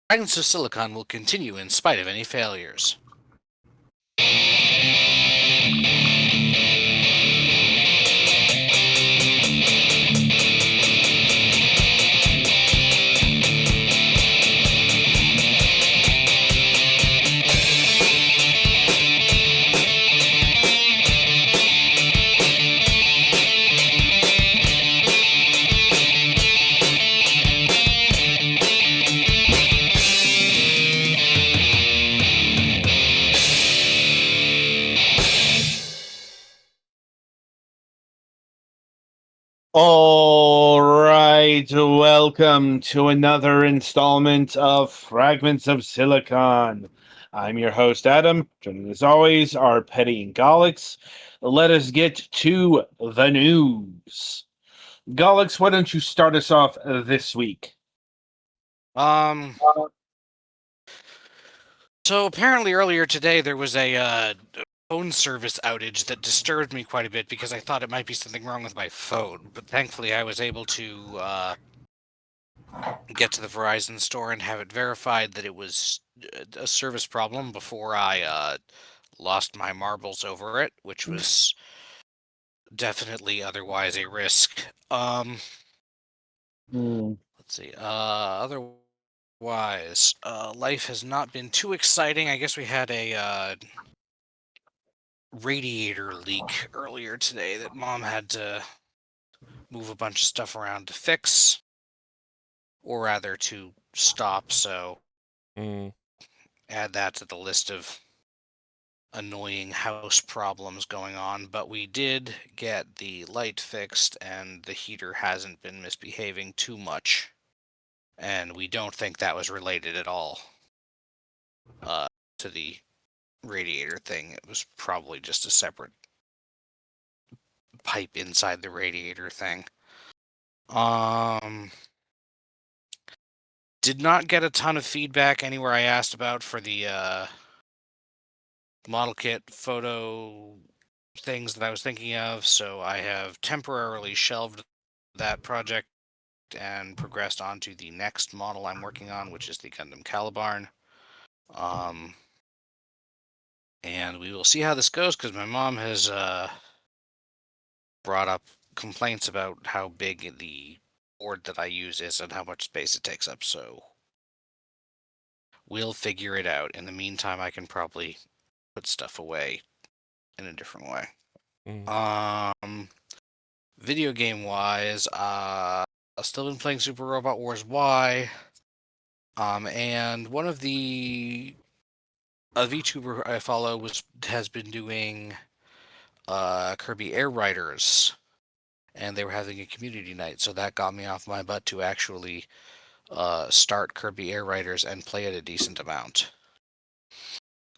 Fragments of Silicon will continue in spite of any failures. All right, welcome to another installment of Fragments of Silicon. I'm your host, Adam. Joining as always are Petty and Golix. Let us get to the news. Golix, why don't you start us off this week? So apparently earlier today there was a phone service outage that disturbed me quite a bit because I thought it might be something wrong with my phone. But thankfully I was able to get to the Verizon store and have it verified that it was a service problem before I lost my marbles over it, which was definitely otherwise a risk. Let's see. Otherwise, life has not been too exciting. I guess we had a radiator leak earlier today that Mom had to move a bunch of stuff around to fix, or rather to stop. So add that to the list of annoying house problems going on. But we did get the light fixed, and the heater hasn't been misbehaving too much. And we don't think that was related at all to the radiator thing. It was probably just a separate pipe inside the radiator thing. Did not get a ton of feedback anywhere I asked about for the model kit photo things that I was thinking of, so I have temporarily shelved that project and progressed on to the next model I'm working on, which is the Gundam Calibarn. And we will see how this goes, because my mom has brought up complaints about how big the board that I use is and how much space it takes up, so we'll figure it out. In the meantime, I can probably put stuff away in a different way. Video game wise, I've still been playing Super Robot Wars Y. And one of a VTuber I follow has been doing Kirby Air Riders, and they were having a community night, so that got me off my butt to actually start Kirby Air Riders and play it a decent amount.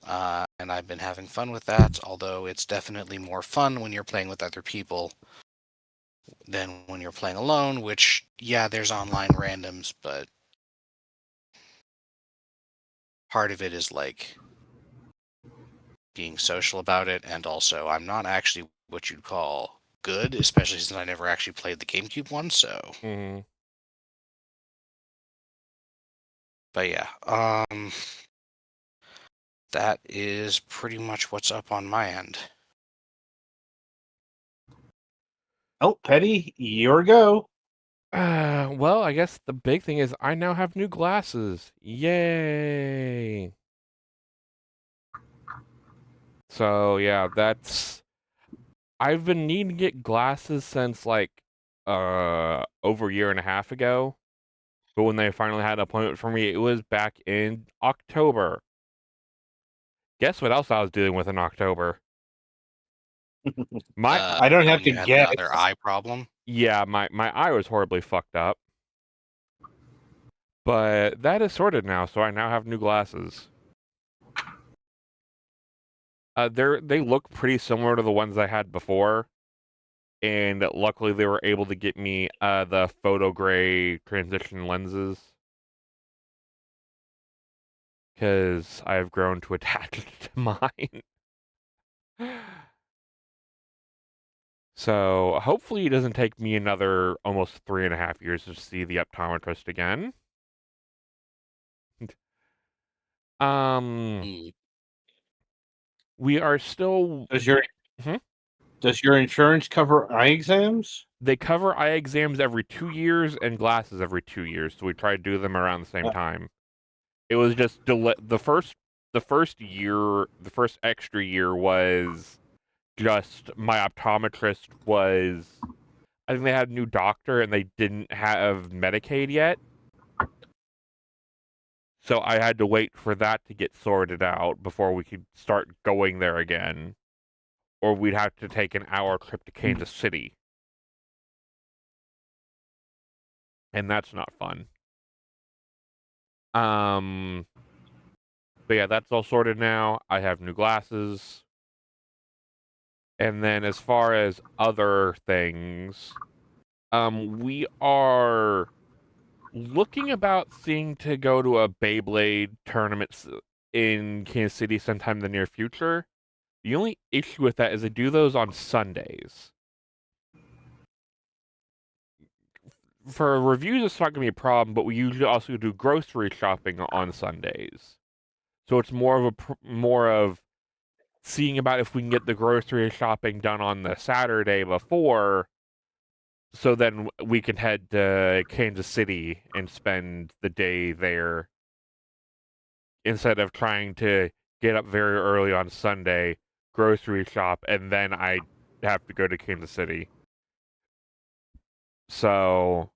And I've been having fun with that, although it's definitely more fun when you're playing with other people than when you're playing alone, which, yeah, there's online randoms, but part of it is like being social about it, and also I'm not actually what you'd call good, especially since I never actually played the GameCube one, so... But yeah, that is pretty much what's up on my end. Oh, Petty, your go. Well, I guess the big thing is I now have new glasses. Yay! So yeah, I've been needing to get glasses since like over a year and a half ago. But when they finally had an appointment for me, it was back in October. Guess what else I was dealing with in October? I don't have to guess. Another eye problem? Yeah, my eye was horribly fucked up. But that is sorted now, so I now have new glasses. They look pretty similar to the ones I had before, and luckily they were able to get me the photo gray transition lenses, because I have grown to attach to mine. So hopefully it doesn't take me another almost 3.5 years to see the optometrist again. Mm. We are still. Does your Hmm? does your insurance cover eye exams? They cover eye exams every 2 years and glasses every 2 years, so we try to do them around the same time. It was just the first year, the first extra year was just my optometrist was. I think they had a new doctor and they didn't have Medicaid yet. So I had to wait for that to get sorted out before we could start going there again. Or we'd have to take an hour trip to Kansas City. And that's not fun. But yeah, that's all sorted now. I have new glasses. And then as far as other things, we are looking about seeing to go to a Beyblade tournament in Kansas City sometime in the near future. The only issue with that is they do those on Sundays. For reviews, it's not going to be a problem, but we usually also do grocery shopping on Sundays. So it's more of seeing about if we can get the grocery shopping done on the Saturday before, so then we can head to Kansas City and spend the day there instead of trying to get up very early on Sunday, grocery shop, and then I have to go to Kansas City. So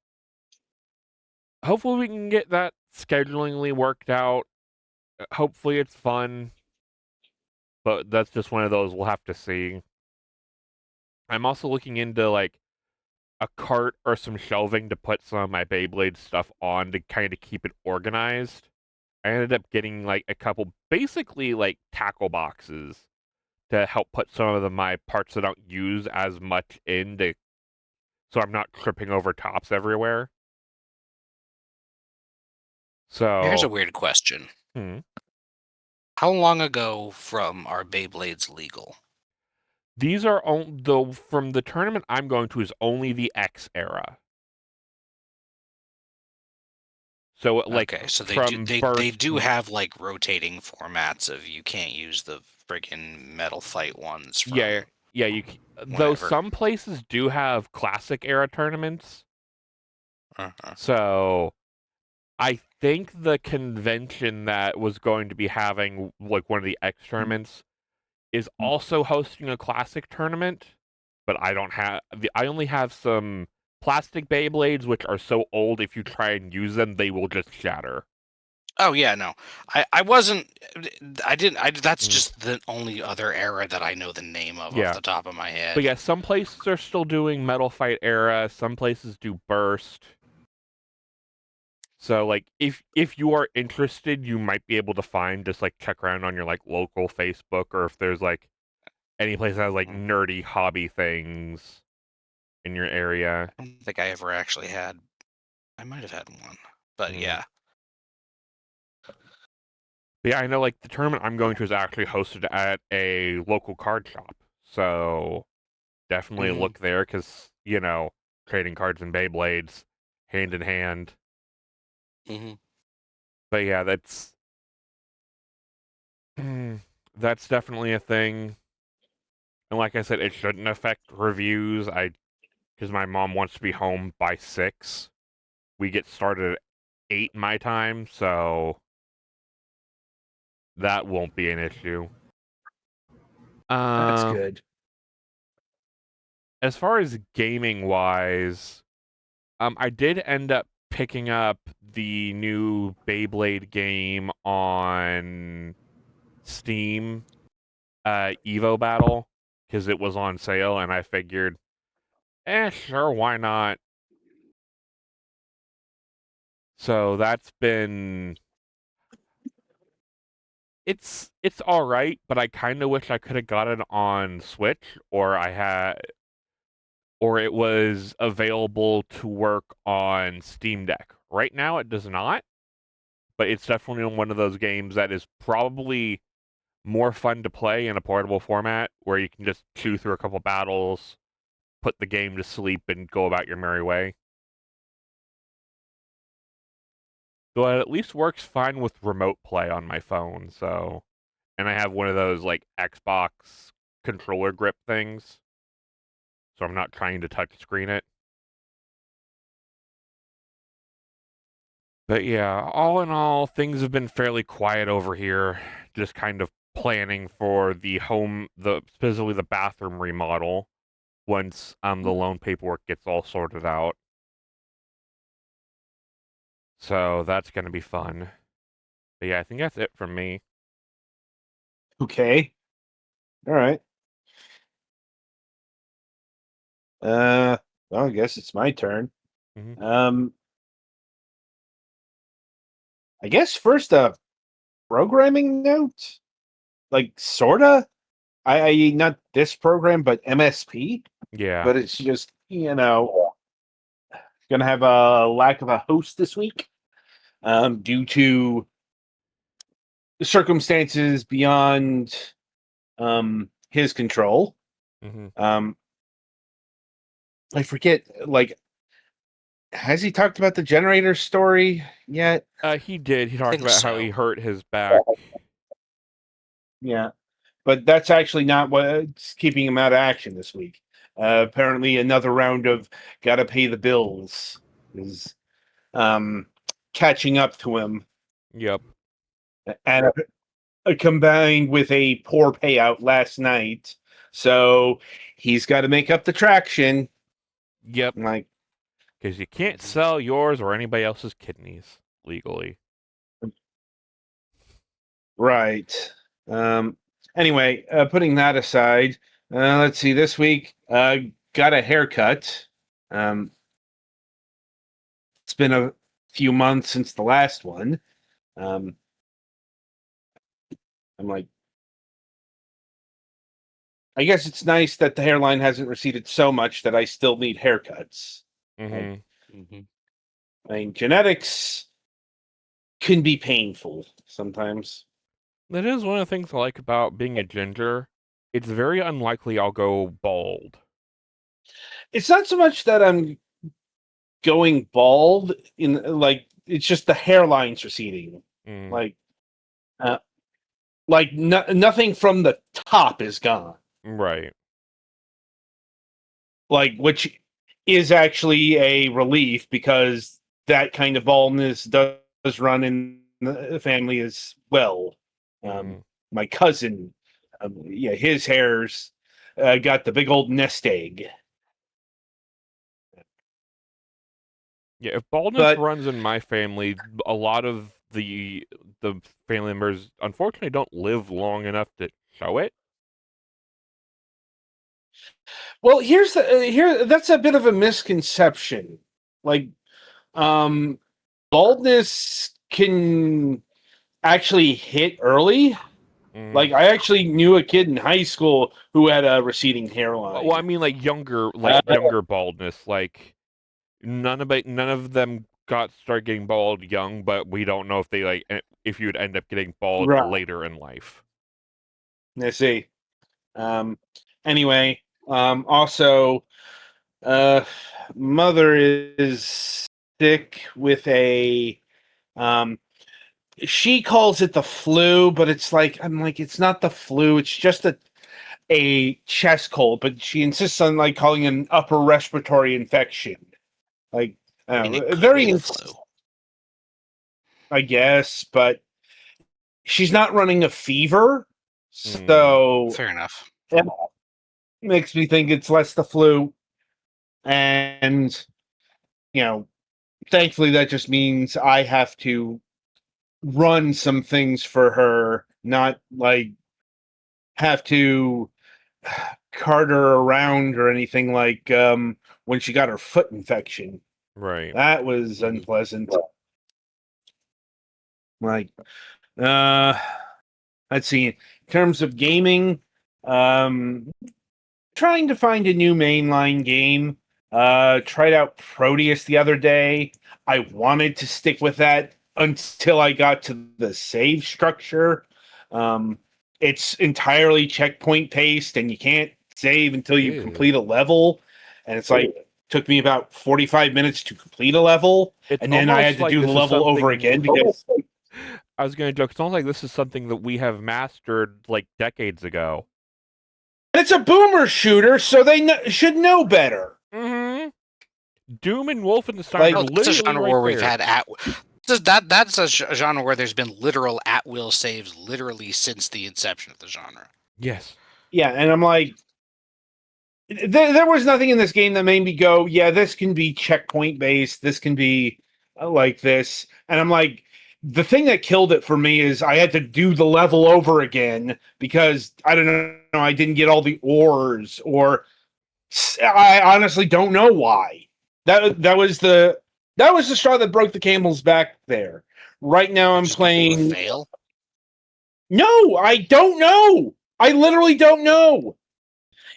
hopefully we can get that schedulingly worked out. Hopefully it's fun, but that's just one of those we'll have to see. I'm also looking into like a cart or some shelving to put some of my Beyblade stuff on to kind of keep it organized. I ended up getting like a couple basically like tackle boxes to help put some of my parts that I don't use as much in to, so I'm not tripping over tops everywhere. Here's a So, weird question. hmm. How long ago from are Beyblades legal? These are from the tournament I'm going to is only the X era. So like Okay, so from they burst. do have like rotating formats of you can't use the friggin' metal fight ones Yeah, from yeah. Though whenever. some places do have classic era tournaments. Uh-huh. So I think the convention that was going to be having like one of the X tournaments is also hosting a classic tournament, but I only have some plastic Beyblades which are so old if you try and use them they will just shatter. Oh yeah, no. I wasn't I didn't I that's Mm, just the only other era that I know the name of off yeah. the top of my But head. yeah, some places are still doing Metal Fight era, some places do Burst. So like if you are interested, you might be able to find just like check around on your like local Facebook or if there's like any place that has like Mm, nerdy hobby things in your area. I don't think I ever actually had. I might have had one. But Mm. yeah. But yeah, I know like the tournament I'm going to is actually hosted at a local card shop. So definitely Hmm. look there because, trading cards and Beyblades hand in hand. Hmm. But yeah, that's definitely a thing. And like I said, it shouldn't affect reviews. Because my mom wants to be home by 6. We get started at 8 my time, so that won't be an issue. That's Uh, good. as far as gaming wise, I did end up picking up the new Beyblade game on Steam, Evo Battle, because it was on sale, and I figured, sure, why not? So that's been it's all right, but I kind of wish I could have got it on Switch or it was available to work on Steam Deck. Right now it does not, but it's definitely one of those games that is probably more fun to play in a portable format where you can just chew through a couple battles, put the game to sleep and go about your merry way. Though it at least works fine with remote play on my phone, so... And I have one of those, like, Xbox controller grip things, so I'm not trying to touch screen it. But yeah, all in all, things have been fairly quiet over here. Just kind of planning for specifically the bathroom remodel once the loan paperwork gets all sorted out. So that's gonna be fun. But yeah, I think that's it from me. Okay. All right. Well, I guess it's my turn. Mhm. I guess first a programming note, like sorta. I not this program, but MSP. Yeah. But it's just gonna have a lack of a host this week, due to circumstances beyond his control. hmm Um, I forget, like, has he talked about the generator story yet? He did. He I talked think about how he so. hurt his back. Yeah, but that's actually not what's keeping him out of action this week. Apparently, another round of gotta pay the bills is catching up to him, Yep. and combined with a poor payout last night. So he's got to make up the traction. Yep. Like, Because you can't sell yours or anybody else's kidneys legally. right. Anyway, putting that aside, let's see. This week, got a haircut. Um, it's been a few months since the last one. I'm like, I guess it's nice that the hairline hasn't receded so much that I still need haircuts. hmm I mean, genetics can be painful sometimes. That is one of the things I like about being a ginger. It's very unlikely I'll go bald. It's not so much that I'm going bald in, like, it's just the hairline's receding. Mm, Like, uh, nothing from the top is gone. right. Like, which is actually a relief because that kind of baldness does run in the family as well. Mm. My cousin, yeah, his hair's got the big old nest egg. Yeah, if baldness But runs in my family, a lot of the family members unfortunately don't live long enough to show it. well, here that's a bit of a misconception. Like, um, baldness can actually hit early. Mm. Like, I actually knew a kid in high school who had a receding hairline. Well, I mean like younger baldness. Like none of them started getting bald young, but we don't know if they if you'd end up getting bald Right. later in life. Let's see. Um, anyway, also, uh, mother is sick with a, she calls it the flu, but I'm like, it's not the flu. It's just a chest cold, but she insists on like calling it an upper respiratory infection. Like, I mean, it could very, be the flu. I guess, but she's not running a fever, Mm. so Fair enough. that makes me think it's less the flu. And thankfully, that just means I have to run some things for her, not like have to cart her around or anything like when she got her foot infection. Right. That was unpleasant. Like, uh, let's see. In terms of gaming, trying to find a new mainline game. Tried out Proteus the other day. I wanted to stick with that until I got to the save structure. It's entirely checkpoint paced, and you can't save until you Ew. complete a level. And it's like took me about 45 minutes to complete a level, and then I had to do the level over again because I was going to joke. It's almost like this is something that we have mastered like decades ago. it's a boomer shooter, so they should know better. Mm-hmm. Doom and Wolfenstein are that's a literally genre right where there. we've had that's a genre where there's been literal at-will saves literally since the inception of the genre. Yes. Yeah, and I'm like, there was nothing in this game that made me go, yeah, this can be checkpoint based. This can be like this. And I'm like, the thing that killed it for me is I had to do the level over again because I don't know, I didn't get all the ores, or I honestly don't know why. That was the straw that broke the camel's back there. Right now I'm playing. Fail? No, I don't know. I literally don't know.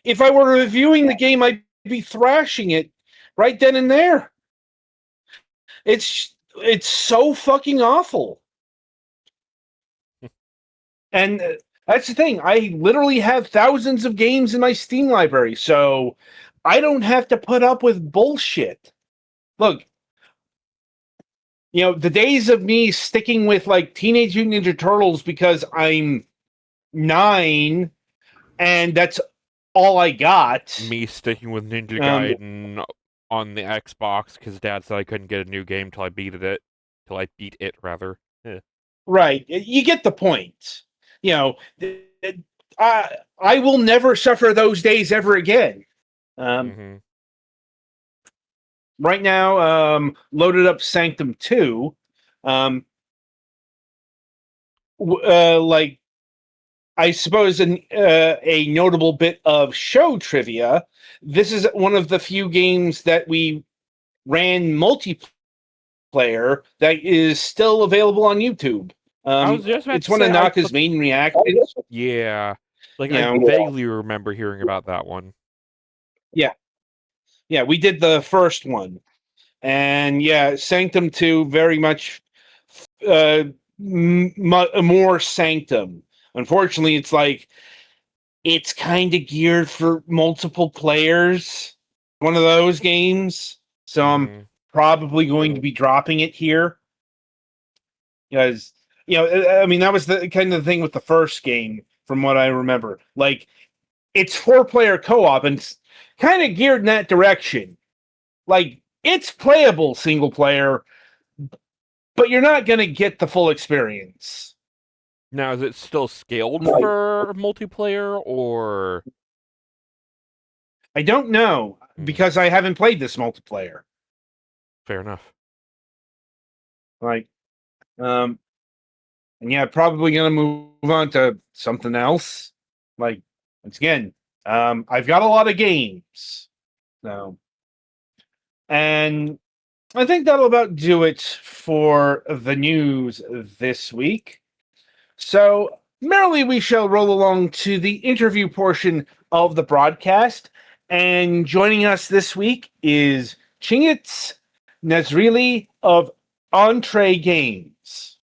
If I were reviewing the game, I'd be thrashing it right then and there. It's so fucking awful. And that's the thing. I literally have thousands of games in my Steam library, so I don't have to put up with bullshit. Look, the days of me sticking with like Teenage Mutant Ninja Turtles because I'm 9 and that's all I got. Me sticking with Ninja Gaiden on the Xbox because Dad said I couldn't get a new game till I beat it. Right. You get the point. I will never suffer those days ever again. Right now, loaded up Sanctum 2. Like, I suppose a notable bit of show trivia. This is one of the few games that we ran multiplayer that is still available on YouTube. It's one of Naka's main reactions. Yeah. Like, I vaguely remember hearing about that one. Yeah. Yeah, we did the first one. And yeah, Sanctum 2, very much more Sanctum. Unfortunately, it's kind of geared for multiple players. One of those games. So I'm probably going to be dropping it here. Because, I mean, that was the kind of thing with the first game, from what I remember. Like, it's 4-player co-op, and it's kind of geared in that direction. Like, it's playable single player, but you're not going to get the full experience. Now, is it still scaled for multiplayer, or? I don't know, because I haven't played this multiplayer. Fair enough. Like, and yeah, probably going to move on to something else. Like, once again, I've got a lot of games. So, and I think that'll about do it for the news this week. So, merrily we shall roll along to the interview portion of the broadcast. And joining us this week is Chingiz Nasirli of Ent-Re Games.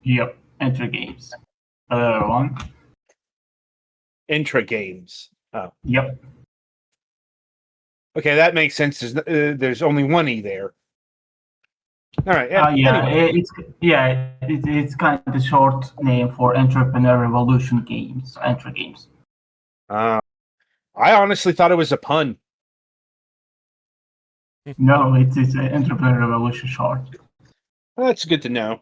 Yep, Ent-Re Games. Hello, everyone. Ent-Re Games. Oh. Yep. Okay, that makes sense. There's only one E there. All right. Anyway. It's kind of the short name for Entrepreneur Revolution Games. Ent-Re Games. I honestly thought it was a pun. No, it's an Entrepreneur Revolution short. Well, that's good to know.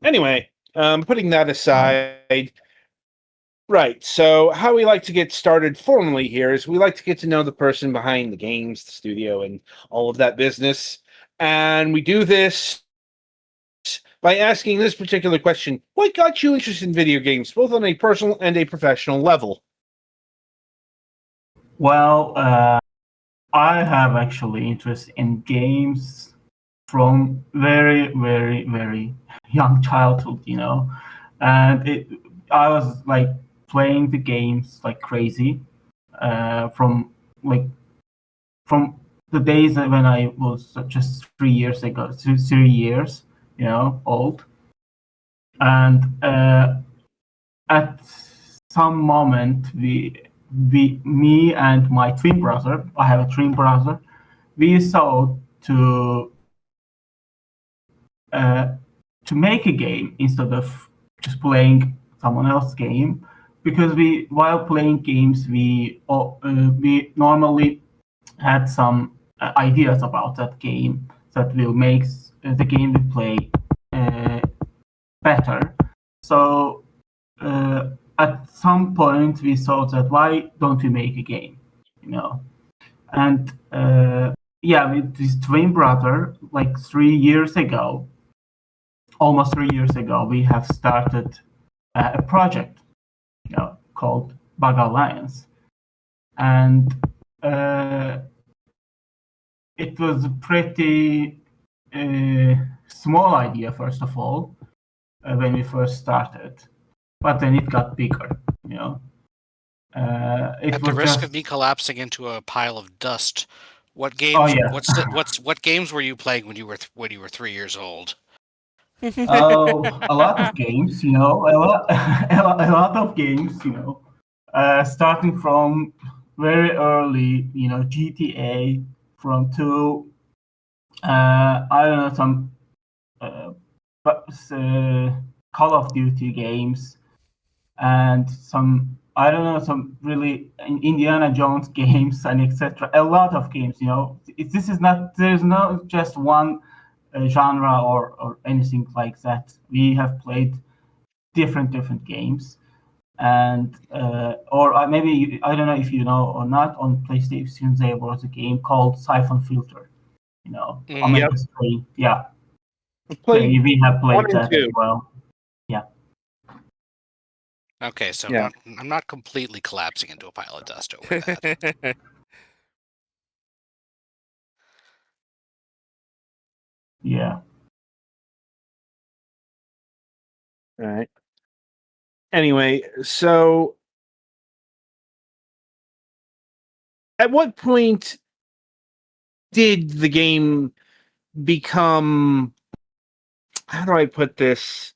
Anyway, putting that aside. Right, so how we like to get started formally here is we like to get to know the person behind the games, the studio, and all of that business. And we do this by asking this particular question: what got you interested in video games, both on a personal and a professional level? Well, I have actually interest in games from very, very, very young childhood, and I was like playing the games like crazy from the days when I was just 3 years ago, 3 years, old. And at some moment, me and my twin brother, I have a twin brother, we thought to make a game instead of just playing someone else's game, because while playing games we normally had some ideas about that game that will make the game we play better. So at some point we thought that why don't we make a game, and with this twin brother, like 3 years ago, almost 3 years ago, we have started a project, called Bug Alliance, and it was a pretty small idea, first of all, when we first started, but then it got bigger. At the risk of me collapsing into a pile of dust, what games? Oh, yeah. What games were you playing when you were 3 years old? Oh, a lot of games, a lot, a lot of games, starting from very early, GTA, from to I don't know, some Call of Duty games, and some, I don't know, some really Indiana Jones games, and etc. A lot of games, this is not, there's no just one genre or anything like that. We have played different games, and or maybe, I don't know if you know or not, on PlayStation there was a game called Siphon Filter. Yep. Yeah. Played We have played 1 and that as 2. well. Yeah. Okay, so Yeah. I'm not completely collapsing into a pile of dust over that. Yeah. All right. Anyway, so at what point did the game become, how do I put this,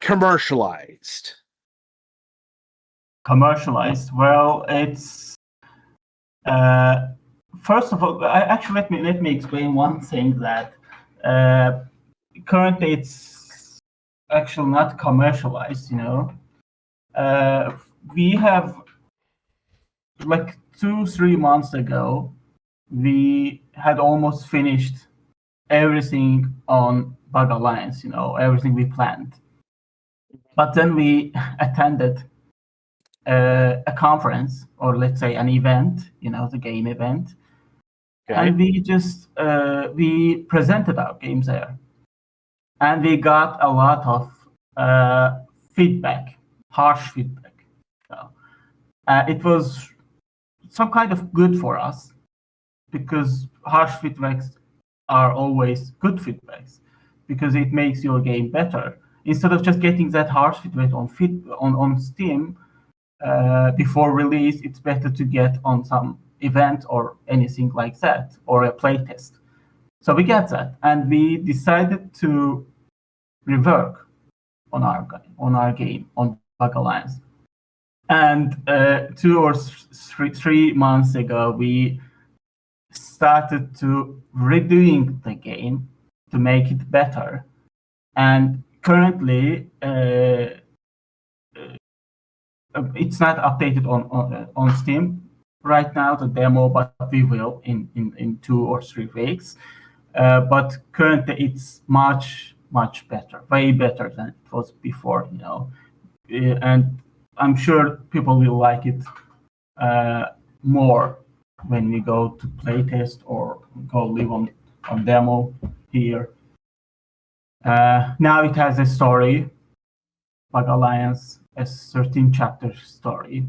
commercialized? Commercialized. Well, it's first of all, actually, let me explain one thing, that currently it's actually not commercialized. We have, like 2-3 months ago, we had almost finished everything on Bug Alliance. Everything we planned, but then we attended a conference, or let's say an event, the game event, Okay. and we just we presented our games there, and we got a lot of feedback, harsh feedback. So, it was some kind of good for us, because harsh feedbacks are always good feedbacks, because it makes your game better. Instead of just getting that harsh feedback on Steam before release, it's better to get on some event or anything like that, or a playtest. So we get that, and we decided to rework on our game on Bug Alliance. And 2 or 3 months ago, we started to redoing the game to make it better. And currently, it's not updated on Steam right now, the demo, but we will in 2 or 3 weeks. But currently, it's much better, way better than it was before. And I'm sure people will like it more when we go to playtest or go live on demo here. Now it has a story, Bug Alliance, a 13-chapter story.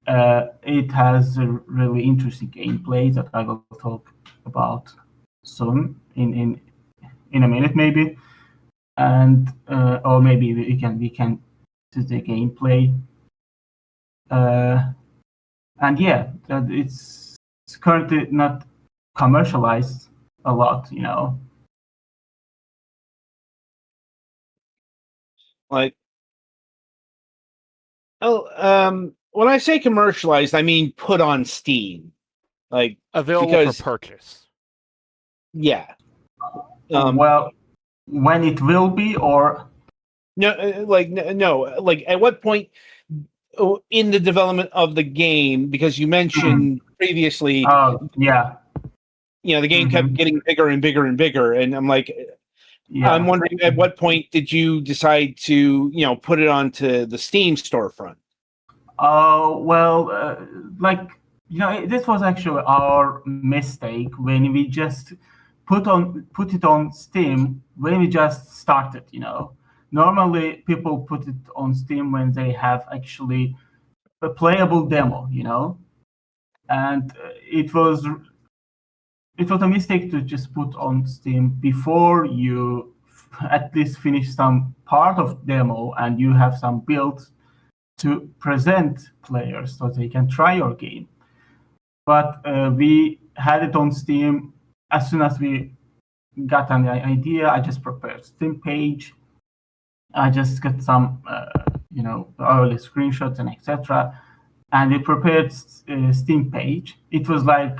It has a really interesting gameplay that I will talk about soon, in a minute maybe, and or maybe we can do the gameplay. And yeah, it's currently not commercialized a lot. Like, when I say commercialized, I mean put on Steam, like Available because for purchase. yeah. Well, when it will be, or No, like at what point in the development of the game? Because you mentioned previously, yeah, the game kept getting bigger and bigger and bigger, and I'm like, yeah. I'm wondering at what point did you decide to, put it onto the Steam storefront? Well, this was actually our mistake when we just put it on Steam when we just started. Normally people put it on Steam when they have actually a playable demo. And it was a mistake to just put on Steam before you at least finish some part of demo and you have some builds to present players so they can try your game. But we had it on Steam as soon as we got an idea. I just prepared Steam page. I just got some, early screenshots and etc. And we prepared Steam page. It was like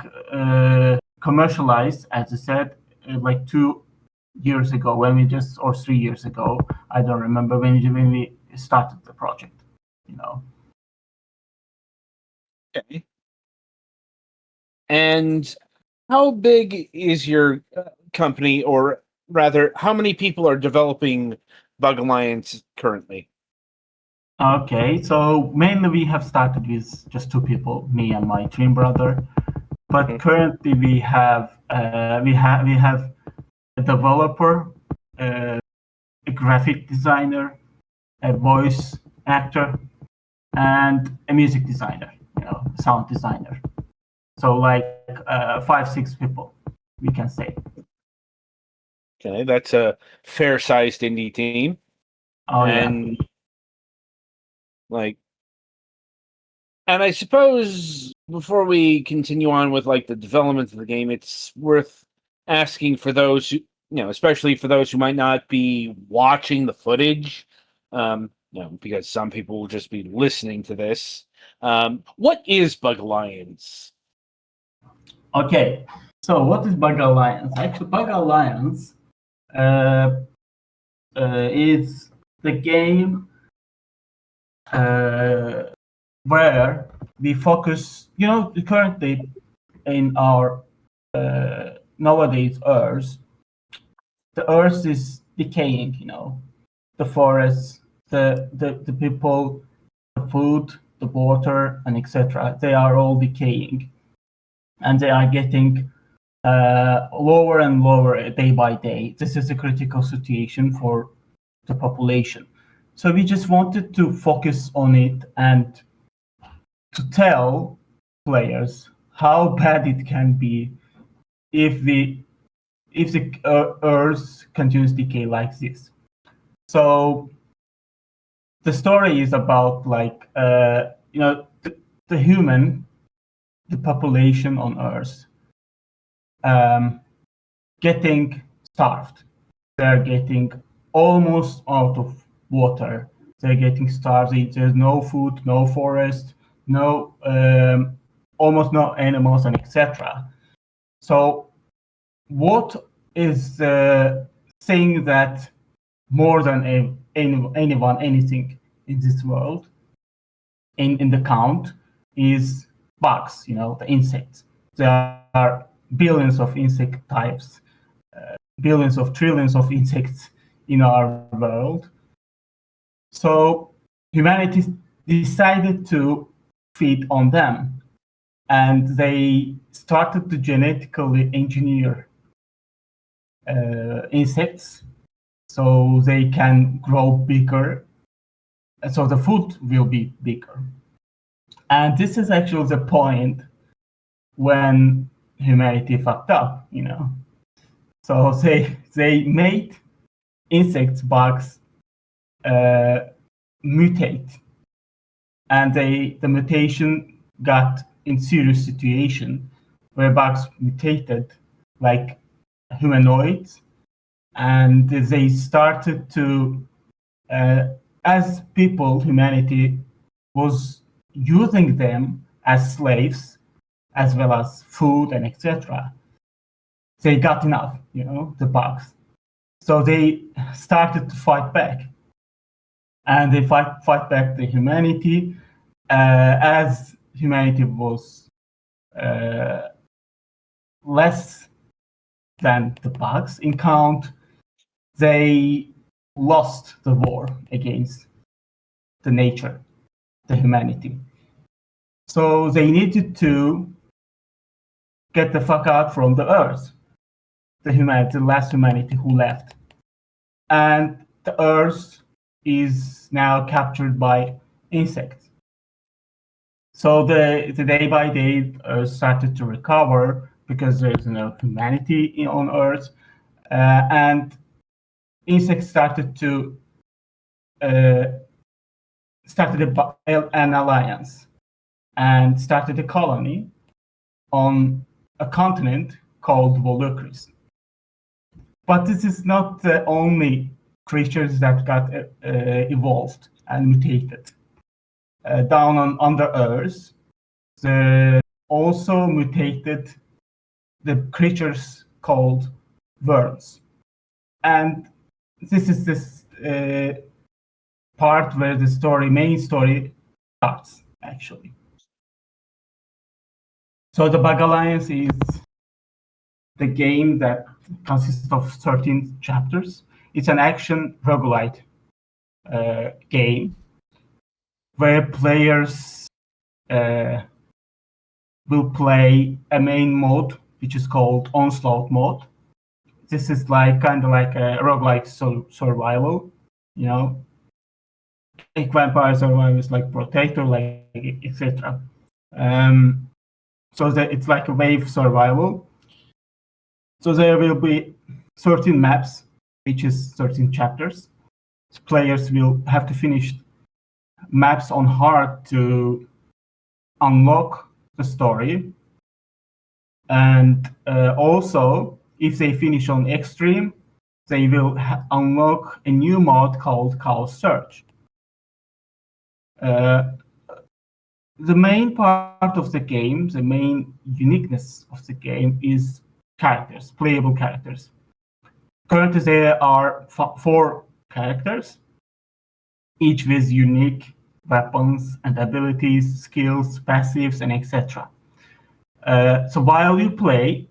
commercialized, as I said, like 2 years ago or 3 years ago. I don't remember when we started the project. Okay. And how big is your company, or rather, how many people are developing Bug Alliance currently? Okay, so mainly we have started with just 2 people, me and my twin brother. But currently we have a developer, a graphic designer, a voice actor, and a music designer, sound designer. So like 5-6 people, we can say. Okay, that's a fair-sized indie team. Oh and and I suppose before we continue on with the development of the game, it's worth asking for those who, especially for those who might not be watching the footage, because some people will just be listening to this. What is Bug Alliance? Okay, so what is Bug Alliance? Actually, Bug Alliance is the game where we focus, currently in our nowadays Earth, the Earth is decaying, the forests, the people, the food, the water, and etc. They are all decaying, and they are getting lower and lower day by day. This is a critical situation for the population. So we just wanted to focus on it and to tell players how bad it can be if the Earth continues decay like this. So the story is about the human, the population on Earth, getting starved. They're getting almost out of water. They're getting starved. There's no food, no forest, no almost no animals, and etc. So, what is the thing that more than anyone, anything in this world, in the count, is bugs? The insects. There are billions of insect types, billions of trillions of insects in our world. So humanity decided to feed on them, and they started to genetically engineer insects so they can grow bigger, so the food will be bigger. And this is actually the point when humanity fucked up, So they made insects, bugs, mutate, and the mutation got in serious situation where bugs mutated like humanoids, and they started to, as people, humanity was using them as slaves as well as food and etc. They got enough, the bugs. So they started to fight back, and they fight back the humanity. As humanity was less than the bugs in count, they lost the war against the nature, the humanity. So they needed to get the fuck out from the earth, the last humanity who left. And the earth is now captured by insects. So the day by day, earth started to recover because there's no humanity on earth, and insects started to started an alliance and started a colony on a continent called Volukris. But this is not the only creatures that got evolved and mutated. Down on under Earth, also mutated the creatures called worms. And this is this part where the main story starts, actually. So the Bug Alliance is the game that consists of 13 chapters. It's an action roguelite game where players will play a main mode, which is called Onslaught mode. This is kind of like a roguelike survival, like vampire survivors, like Protector, like etc. So it's like a wave survival. So there will be 13 maps, which is 13 chapters. Players will have to finish maps on hard to unlock the story. And also, if they finish on extreme, they will unlock a new mod called Chaos Search. The main part of the game, the main uniqueness of the game is characters, playable characters. Currently, there are 4 characters, each with unique weapons and abilities, skills, passives, and etc. So while you play,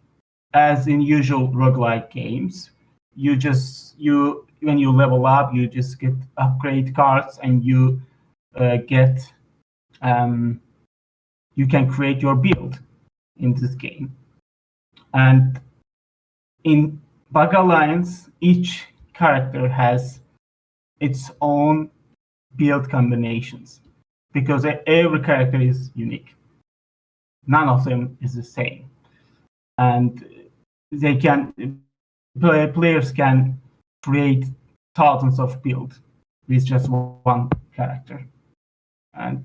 as in usual roguelike games, when you level up, you just get upgrade cards, and you you can create your build in this game. And in Bug Alliance, each character has its own build combinations because every character is unique. None of them is the same, and players can create thousands of builds with just one character. And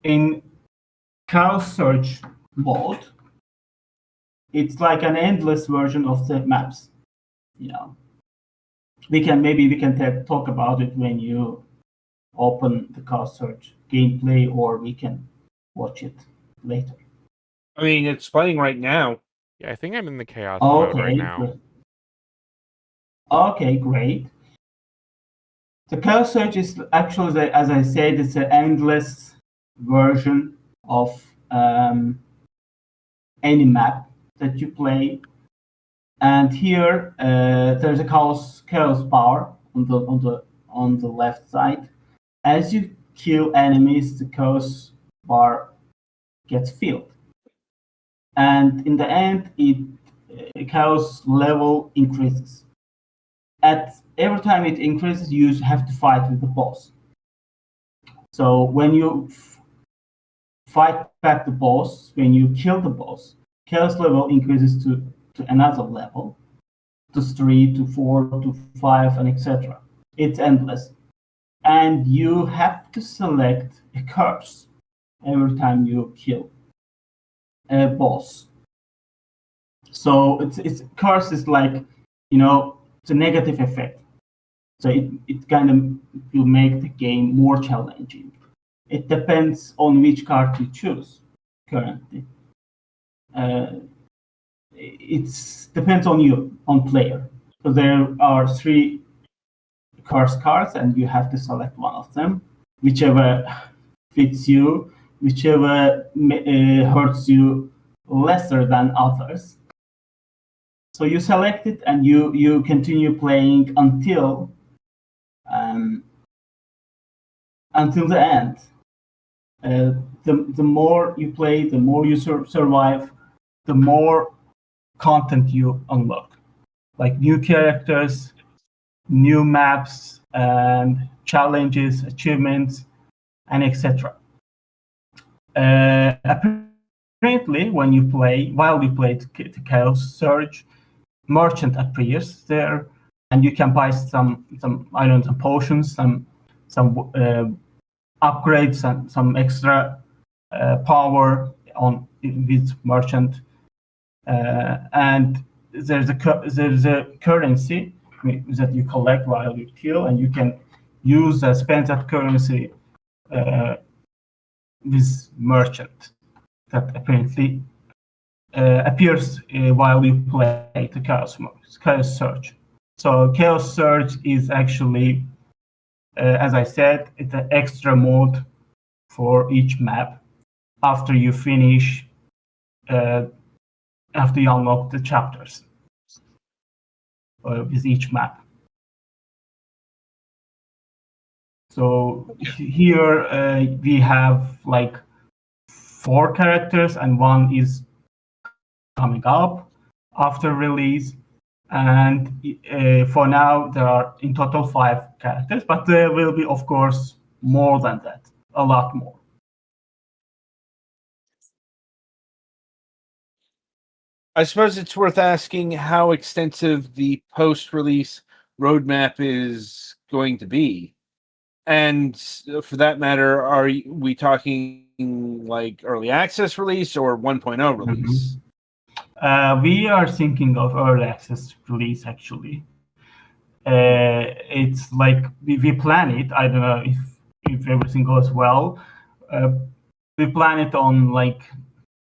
in Chaos Search mode, it's like an endless version of the maps. We can talk about it when you open the Chaos Search gameplay, or we can watch it later. I mean, it's playing right now. Yeah, I think I'm in the chaos mode right now. Okay, great. The Chaos Search is actually, as I said, it's an endless version of any map that you play. And here, there's a chaos power on the left side. As you kill enemies, the chaos bar gets filled, and in the end, chaos level increases. At every time it increases, you have to fight with the boss. So when you fight back the boss, when you kill the boss, chaos level increases to another level, to 3, to 4, to 5, and etc. It's endless. And you have to select a curse every time you kill a boss. So it's curse is like, it's a negative effect. So it kind of will make the game more challenging. It depends on which card you choose currently. It depends on you, on player. So there are 3 curse cards, and you have to select one of them, whichever fits you, whichever hurts you lesser than others. So you select it, and you continue playing until the end. The more you play, the more you survive, the more content you unlock, like new characters, new maps, and challenges, achievements, and etc. Apparently, while you play the Chaos Surge, merchant appears there, and you can buy some items and potions, some upgrades, some extra power on with merchant, and there's a currency that you collect while you kill, and you can spend that currency with merchant that apparently appears while you play the Chaos Surge. So Chaos Surge is actually, as I said, it's an extra mode for each map after you finish, after you unlock the chapters with each map. So here we have like 4 characters, and one is coming up after release. And for now, there are in total 5 characters, but there will be, of course, more than that, a lot more. I suppose it's worth asking how extensive the post-release roadmap is going to be. And for that matter, are we talking like early access release or 1.0 release? We are thinking of early access release, actually. It's like we plan it. I don't know if everything goes well. We plan it on like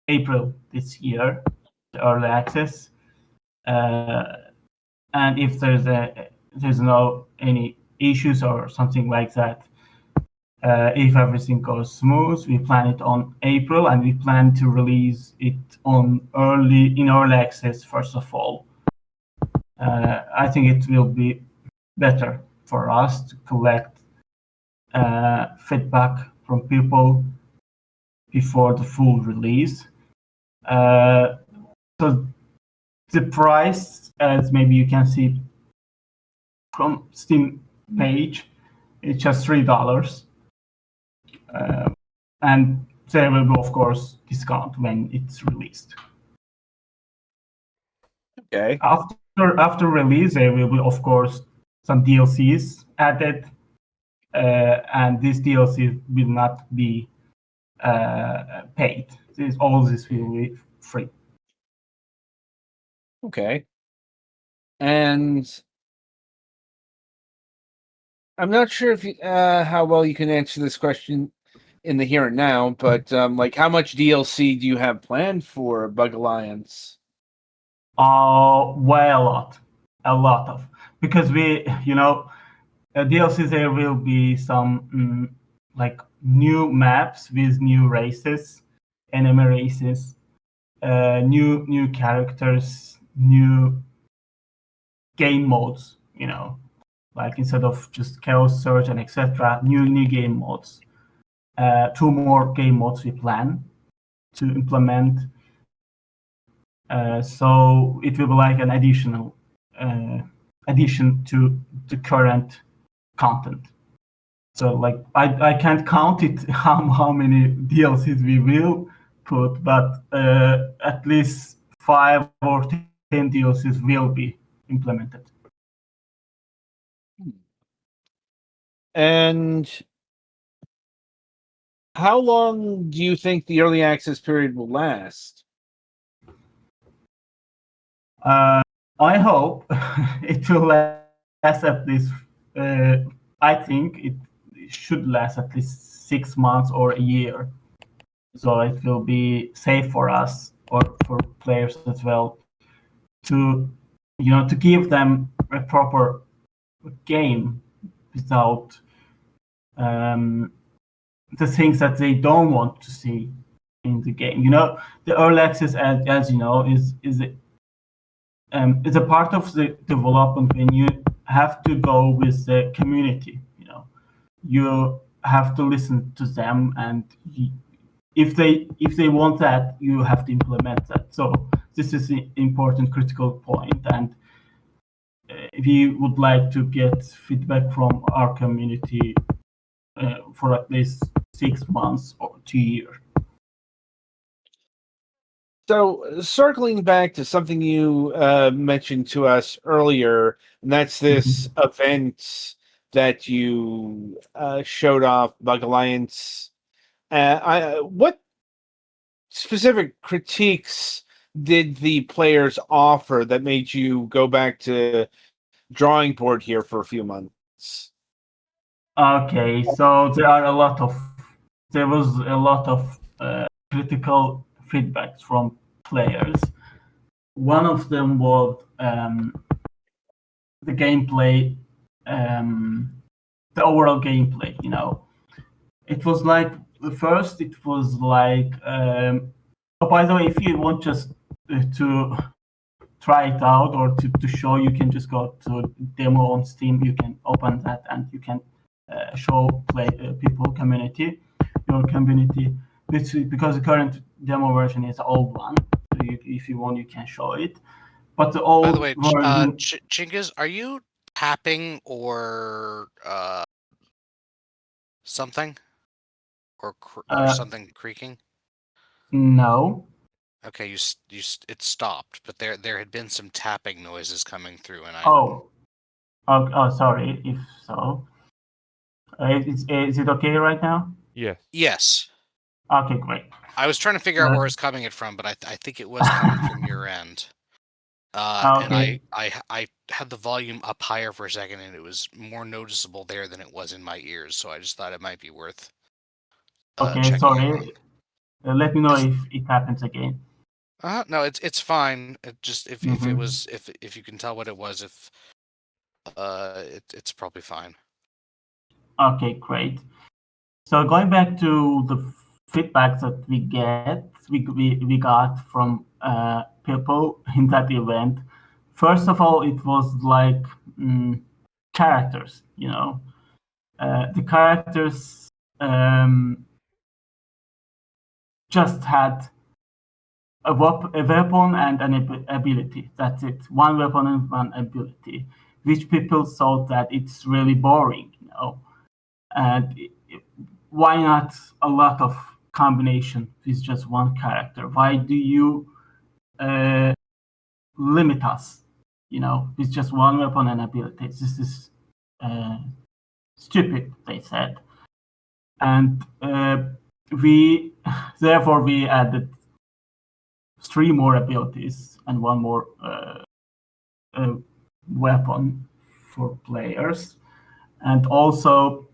April this year, the early access. And if there's no any issues or something like that, if everything goes smooth, we plan it on April, and we plan to release it in early access first of all. I think it will be better for us to collect feedback from people before the full release. So the price, as maybe you can see from Steam page, it's just $3. And there will be, of course, discount when it's released. Okay. After release, there will be, of course, some DLCs added, and these DLCs will not be paid. All this will be free. Okay. And I'm not sure if how well you can answer this question in the here and now, but like how much DLC do you have planned for Bug Alliance? Well, a lot of, because we, DLCs, there will be some like new maps with new races, enemy races, new characters, new game modes. Like instead of just Chaos Surge and etc., new game modes. 2 more game modes we plan to implement. So it will be like an addition to the current content. So like I can't count it how many DLCs we will put, but at least 5 or 10 DLCs will be implemented. And how long do you think the early access period will last? I hope it will last at least. I think it should last at least 6 months or a year. So it will be safe for us or for players as well to to give them a proper game without the things that they don't want to see in the game. The early access, as you know, is a part of the development when you have to go with the community. You have to listen to them, and if they want that, you have to implement that. So this is an important critical point, and we would like to get feedback from our community for at least 6 months or 2 years. So, circling back to something you mentioned to us earlier, and that's this event that you showed off, Bug Alliance. What specific critiques did the players offer that made you go back to drawing board here for a few months? Okay, so there was a lot of critical feedbacks from players. One of them was the gameplay, the overall gameplay. It was like first. It was like. Oh, by the way, if you want just to try it out or to show, you can just go to demo on Steam. You can open that and you can show your community, because the current demo version is the old one. So if you want, you can show it. But the old By the way, version, Chingiz, are you tapping or something, or something creaking? No. Okay, it stopped, but there had been some tapping noises coming through, and Oh, sorry. If so, is it okay right now? Yes. Okay, great. I was trying to figure out where it's coming from, but I think it was coming from your end. And I had the volume up higher for a second, and it was more noticeable there than it was in my ears. So I just thought it might be worth. Okay, sorry. Let me know if it happens again. No, it's fine. It just if it was if you can tell what it was, it's probably fine. Okay, great. So going back to the feedbacks that we got from people in that event. First of all, it was like characters. The characters just had a weapon and an ability. That's it. One weapon and one ability, which people thought that it's really boring. And why not a lot of combination with just one character? Why do you limit us, with just one weapon and ability? This is stupid, they said. And therefore we added 3 more abilities and 1 more weapon for players. And also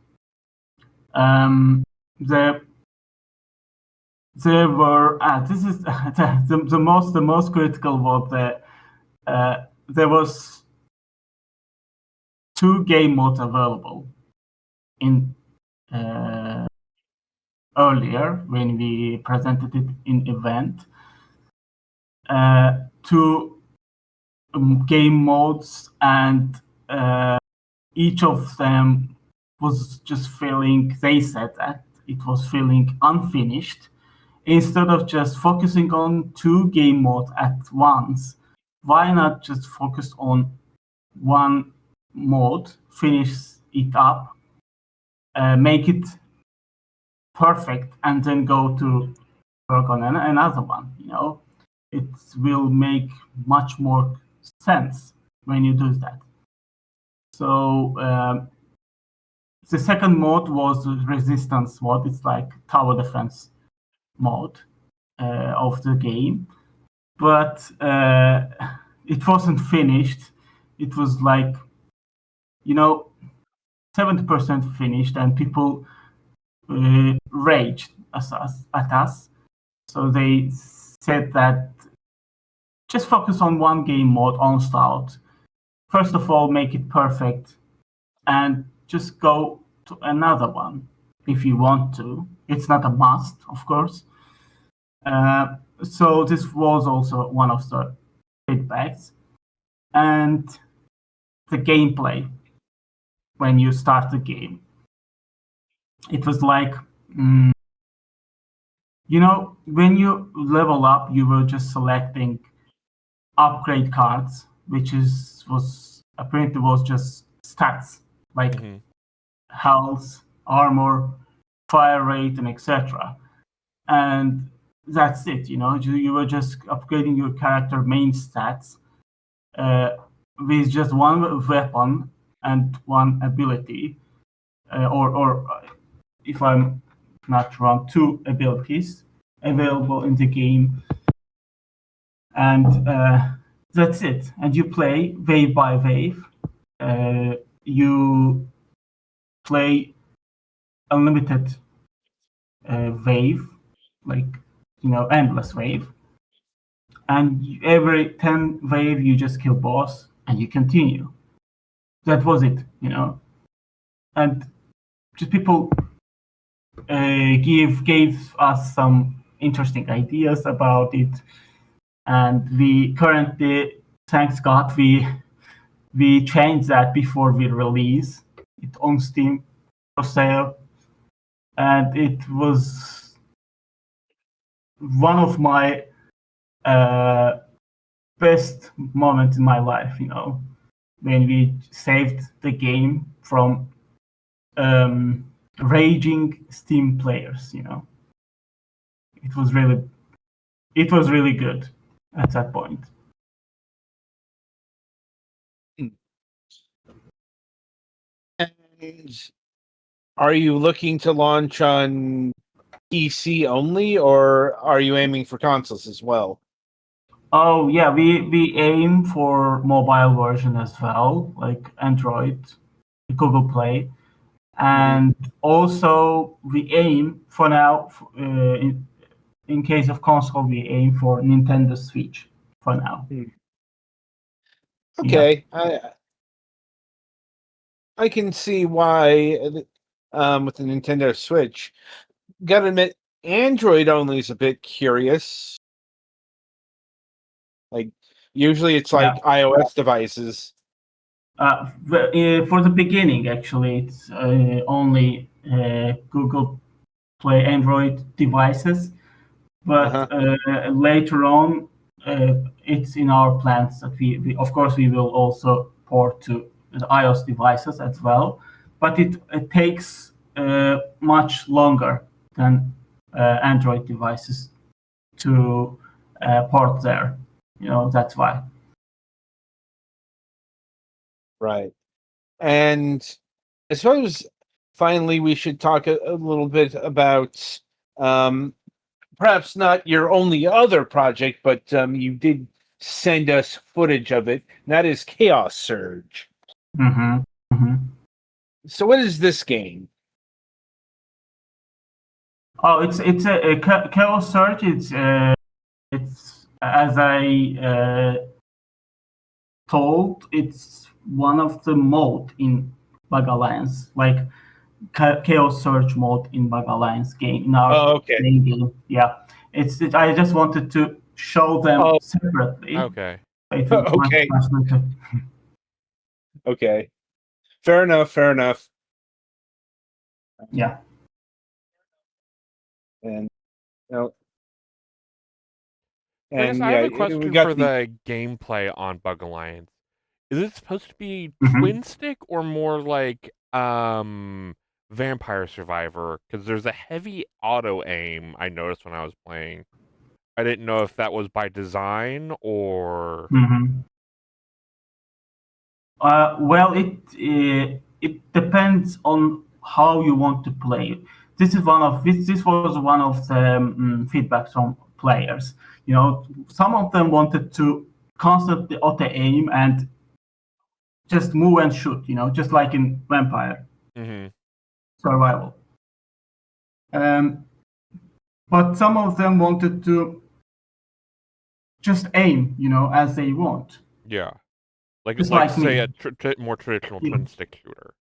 there were this is the most critical was that there was 2 game modes available in earlier when we presented it in event. 2 game modes, and each of them was just feeling, they said that it was feeling unfinished. Instead of just focusing on 2 game modes at once, why not just focus on one mode, finish it up, make it perfect, and then go to work on another one? It will make much more sense when you do that. So the second mode was the resistance mode. It's like tower defense mode of the game, but it wasn't finished. It was like 70% finished, and people raged at us. So they said that just focus on one game mode, Onslaught. First of all, make it perfect, and just go to another one if you want to. It's not a must, of course. So this was also one of the feedbacks. And the gameplay when you start the game. It was like, when you level up, you were just selecting upgrade cards, which was apparently was just stats like health, armor, fire rate, and etc. And that's it. You were just upgrading your character main stats with just one weapon and one ability, or if I'm not wrong, two abilities available in the game, and that's it. And you play wave by wave. You play unlimited wave, like endless wave. And every 10 wave, you just kill boss and you continue. That was it, And just people gave us some interesting ideas about it, and we currently, thanks God, we changed that before we release it on Steam for sale, and it was one of my best moments in my life. When we saved the game from raging Steam players. It was really good at that point. And are you looking to launch on PC only, or are you aiming for consoles as well? Oh yeah, we aim for mobile version as well, like Android, Google Play, and also we aim for now. In case of console, we aim for Nintendo Switch for now. Okay, yeah. I can see why with the Nintendo Switch. Gotta admit, Android only is a bit curious. Like, usually it's like iOS devices. For the beginning, actually, it's only Google Play Android devices. But later on, it's in our plans that we of course, we will also port to the iOS devices as well. But it takes much longer than Android devices to port there. That's why. Right. And I suppose finally we should talk a little bit about perhaps not your only other project, but you did send us footage of it. And that is Chaos Surge. So what is this game? Oh, it's a Chaos Surge. It's as I told, it's one of the mode in Bug Alliance, like Chaos Surge mode in Bug Alliance game in our main game. Yeah, I just wanted to show them separately. Okay. Okay. Okay. Fair enough. Yeah. And Chris, I have a question for the gameplay on Bug Alliance. Is it supposed to be twin stick or more like Vampire Survivor? Because there's a heavy auto aim I noticed when I was playing. I didn't know if that was by design or. Well, it depends on how you want to play. This was one of the feedbacks from players. Some of them wanted to constantly auto aim and just move and shoot. Just like in Vampire Survival. But some of them wanted to just aim, as they want. Yeah. Like Just like say me. a more traditional twin stick shooter.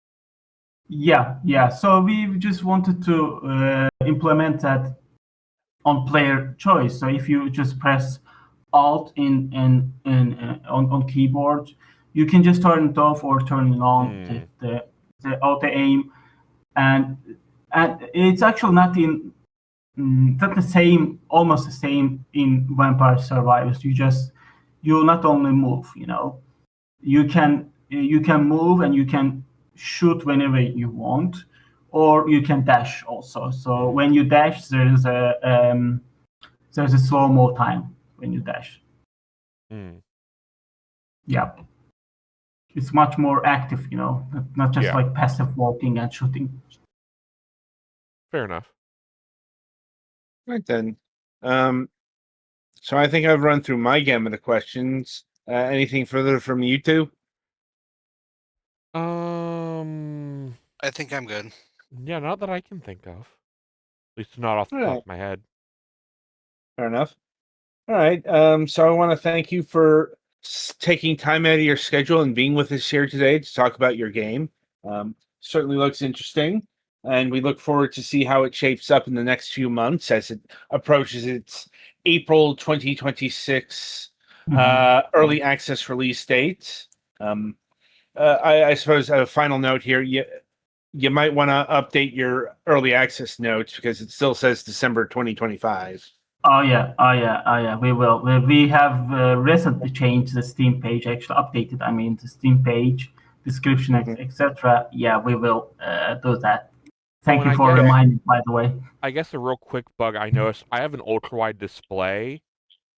Yeah. So we just wanted to implement that on player choice. So if you just press Alt on keyboard, you can just turn it off or turn it on the auto aim, and it's actually not the same, almost the same in Vampire Survivors. You not only move, you can move and you can shoot whenever you want, or you can dash also. So when you dash, there's a slow mo time when you dash. Yeah, it's much more active, not just like passive walking and shooting. Fair enough. Right then. So I think I've run through my gamut of questions. Anything further from you two? I think I'm good. Yeah, not that I can think of. At least not off the top of my head. Fair enough. All right. So I want to thank you for taking time out of your schedule and being with us here today to talk about your game. Certainly looks interesting, and we look forward to see how it shapes up in the next few months as it approaches its April 2026 early access release date. I suppose a final note here. You might want to update your early access notes because it still says December 2025. Oh yeah. We will. We have recently changed the Steam page. Actually, updated. I mean, the Steam page description, etc. Yeah, we will do that. Thank you for reminding, by the way. I guess a real quick bug I noticed. I have an ultra wide display,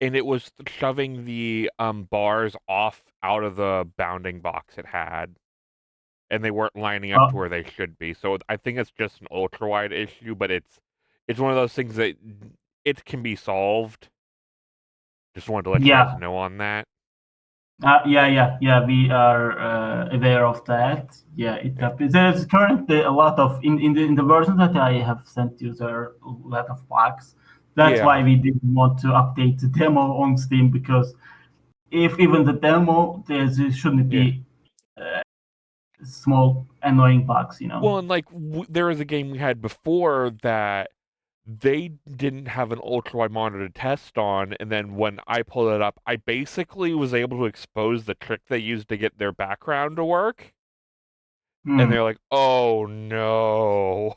and it was shoving the bars off out of the bounding box it had, and they weren't lining up to where they should be. So I think it's just an ultra wide issue, but it's one of those things that it can be solved. Just wanted to let you guys know on that. Yeah. We are aware of that. Yeah, it happens. There's currently a lot of in the version that I have sent you. There are a lot of bugs. That's why we didn't want to update the demo on Steam, because if even the demo, there shouldn't be small annoying bugs. Well, and like there was a game we had before that they didn't have an ultra wide monitor to test on, and then when I pulled it up, I basically was able to expose the trick they used to get their background to work. And they're like, "Oh no."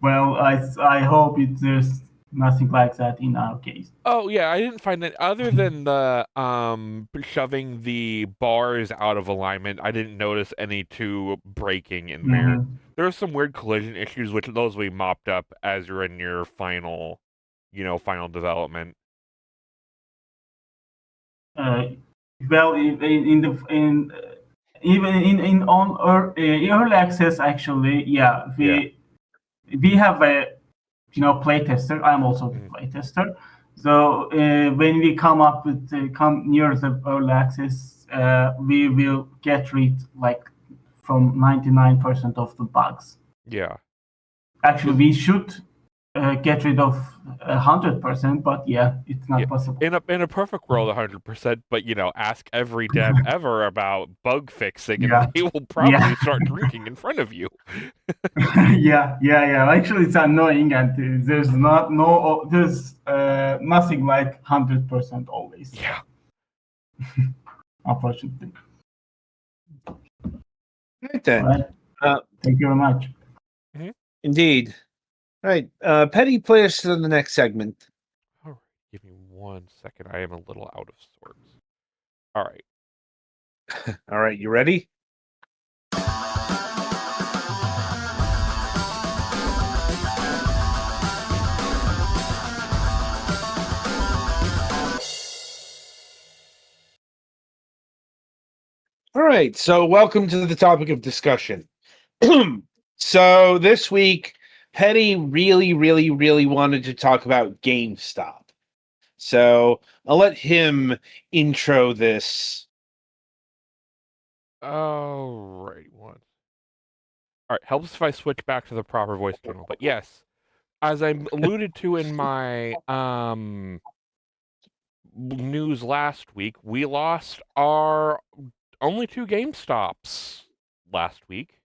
Well, I hope there's nothing like that in our case. Oh yeah, I didn't find that other than the shoving the bars out of alignment. I didn't notice any two breaking in there. There's some weird collision issues, which those we mopped up as you're in your final, final development. Well, even in on early access, actually, we have a playtester. I'm also the playtester. So when we come near the early access, we will get rid from 99% of the bugs. Yeah. Actually, we should get rid of 100%, but it's not possible. In a perfect world, 100%. But ask every dev ever about bug fixing, and they will probably start drinking in front of you. Yeah. Actually, it's annoying, and there's nothing like 100% always. Yeah. Unfortunately. Right then. Right. Thank you very much. Indeed. Right. Petty, play us to the next segment. All right. Give me 1 second. I am a little out of sorts. All right. All right. You ready? All right. So welcome to the topic of discussion. So this week, Petty really, really, really wanted to talk about GameStop. So I'll let him intro this. All right. All right, helps if I switch back to the proper voice channel. But yes, as I alluded to in my news last week, we lost our only 2 GameStops last week.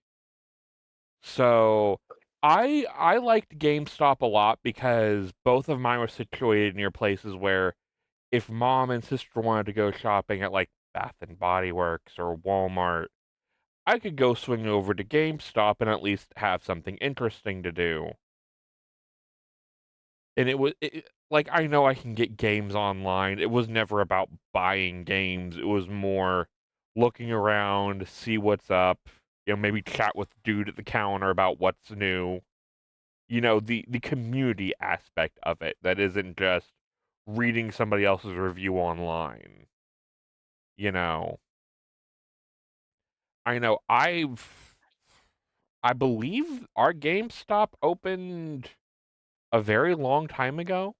So I liked GameStop a lot because both of mine were situated near places where if mom and sister wanted to go shopping at like Bath and Body Works or Walmart, I could go swing over to GameStop and at least have something interesting to do. And like, I know I can get games online. It was never about buying games. It was more looking around, see what's up, maybe chat with the dude at the counter about what's new. The community aspect of it that isn't just reading somebody else's review online. I know I believe our GameStop opened a very long time ago.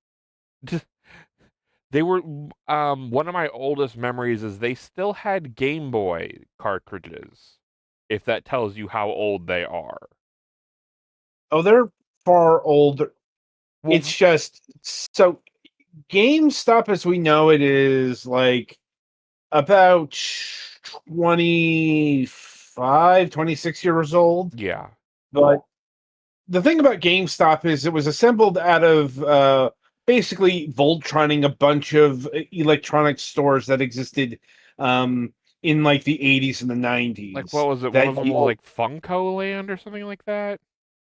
They were one of my oldest memories is they still had Game Boy cartridges, if that tells you how old they are. Oh, they're far older. Well, It's just so GameStop as we know it is like about 25, 26 years old. yeah. But the thing about GameStop is it was assembled out of basically Voltroning a bunch of electronic stores that existed in like the 80s and the 90s. Like, what was it? One of them was like Funko Land or something like that?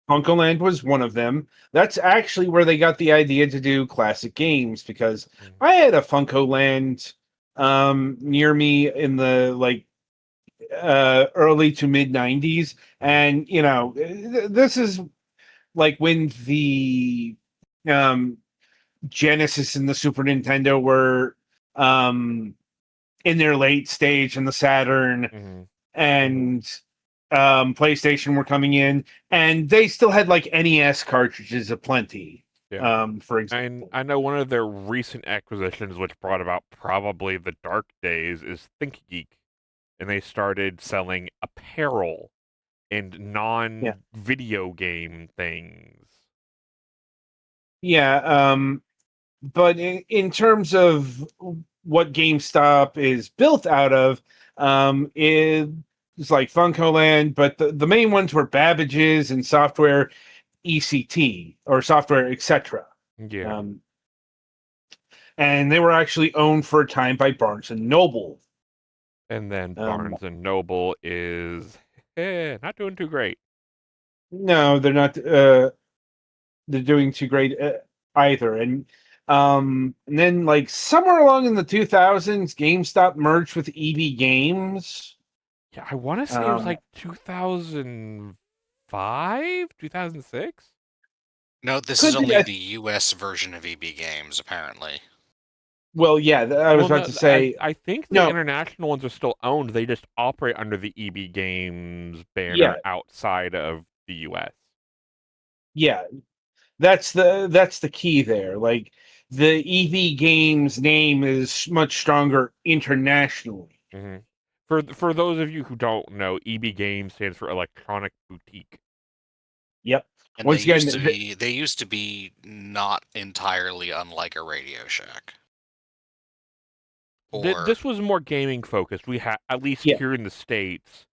Funkoland was one of them. That's actually where they got the idea to do classic games because I had a Funkoland near me in the like early to mid 90s, and this is like when the Genesis and the Super Nintendo were in their late stage, and the Saturn and PlayStation were coming in, and they still had like NES cartridges aplenty. Yeah. For example, And I know one of their recent acquisitions, which brought about probably the dark days, is ThinkGeek, and they started selling apparel and non-video game things. Yeah, but in terms of what GameStop is built out of, it's like Funkoland, but the main ones were Babbage's and Software ECT or Software Etc. Yeah. And they were actually owned for a time by Barnes and Noble. And then Barnes and Noble is not doing too great. No, they're not. They're doing too great either. And then like somewhere along in the 2000s, GameStop merged with EB Games. Yeah, I want to say it was like 2005, 2006. No, this is only the U.S. version of EB Games, apparently. Well, yeah, I was about to say. I think the international ones are still owned. They just operate under the EB Games banner outside of the U.S. Yeah, that's the key there. Like the EB Games name is much stronger internationally. Mm-hmm. For those of you who don't know, EB Games stands for Electronic Boutique. Yep. And they used to be not entirely unlike a Radio Shack. This was more gaming focused. We had, at least here in the States,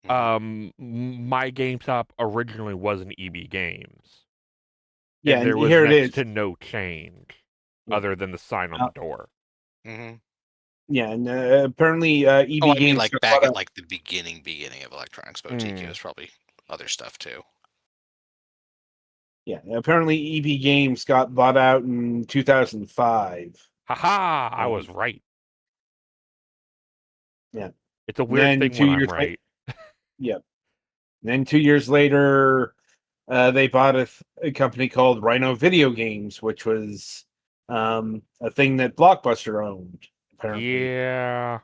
my GameStop originally was an EB Games. Yeah, and there was here next to no change other than the sign on the door. Mm-hmm. Yeah, and apparently EB Games. I mean, like back at like the beginning of Electronics Boutique, it was probably other stuff too. Yeah, apparently EB Games got bought out in 2005. Haha, I was right. Yeah. It's a weird thing when I'm right. Yep. Then 2 years later, they bought a company called Rhino Video Games, which was a thing that Blockbuster owned, apparently. Yeah.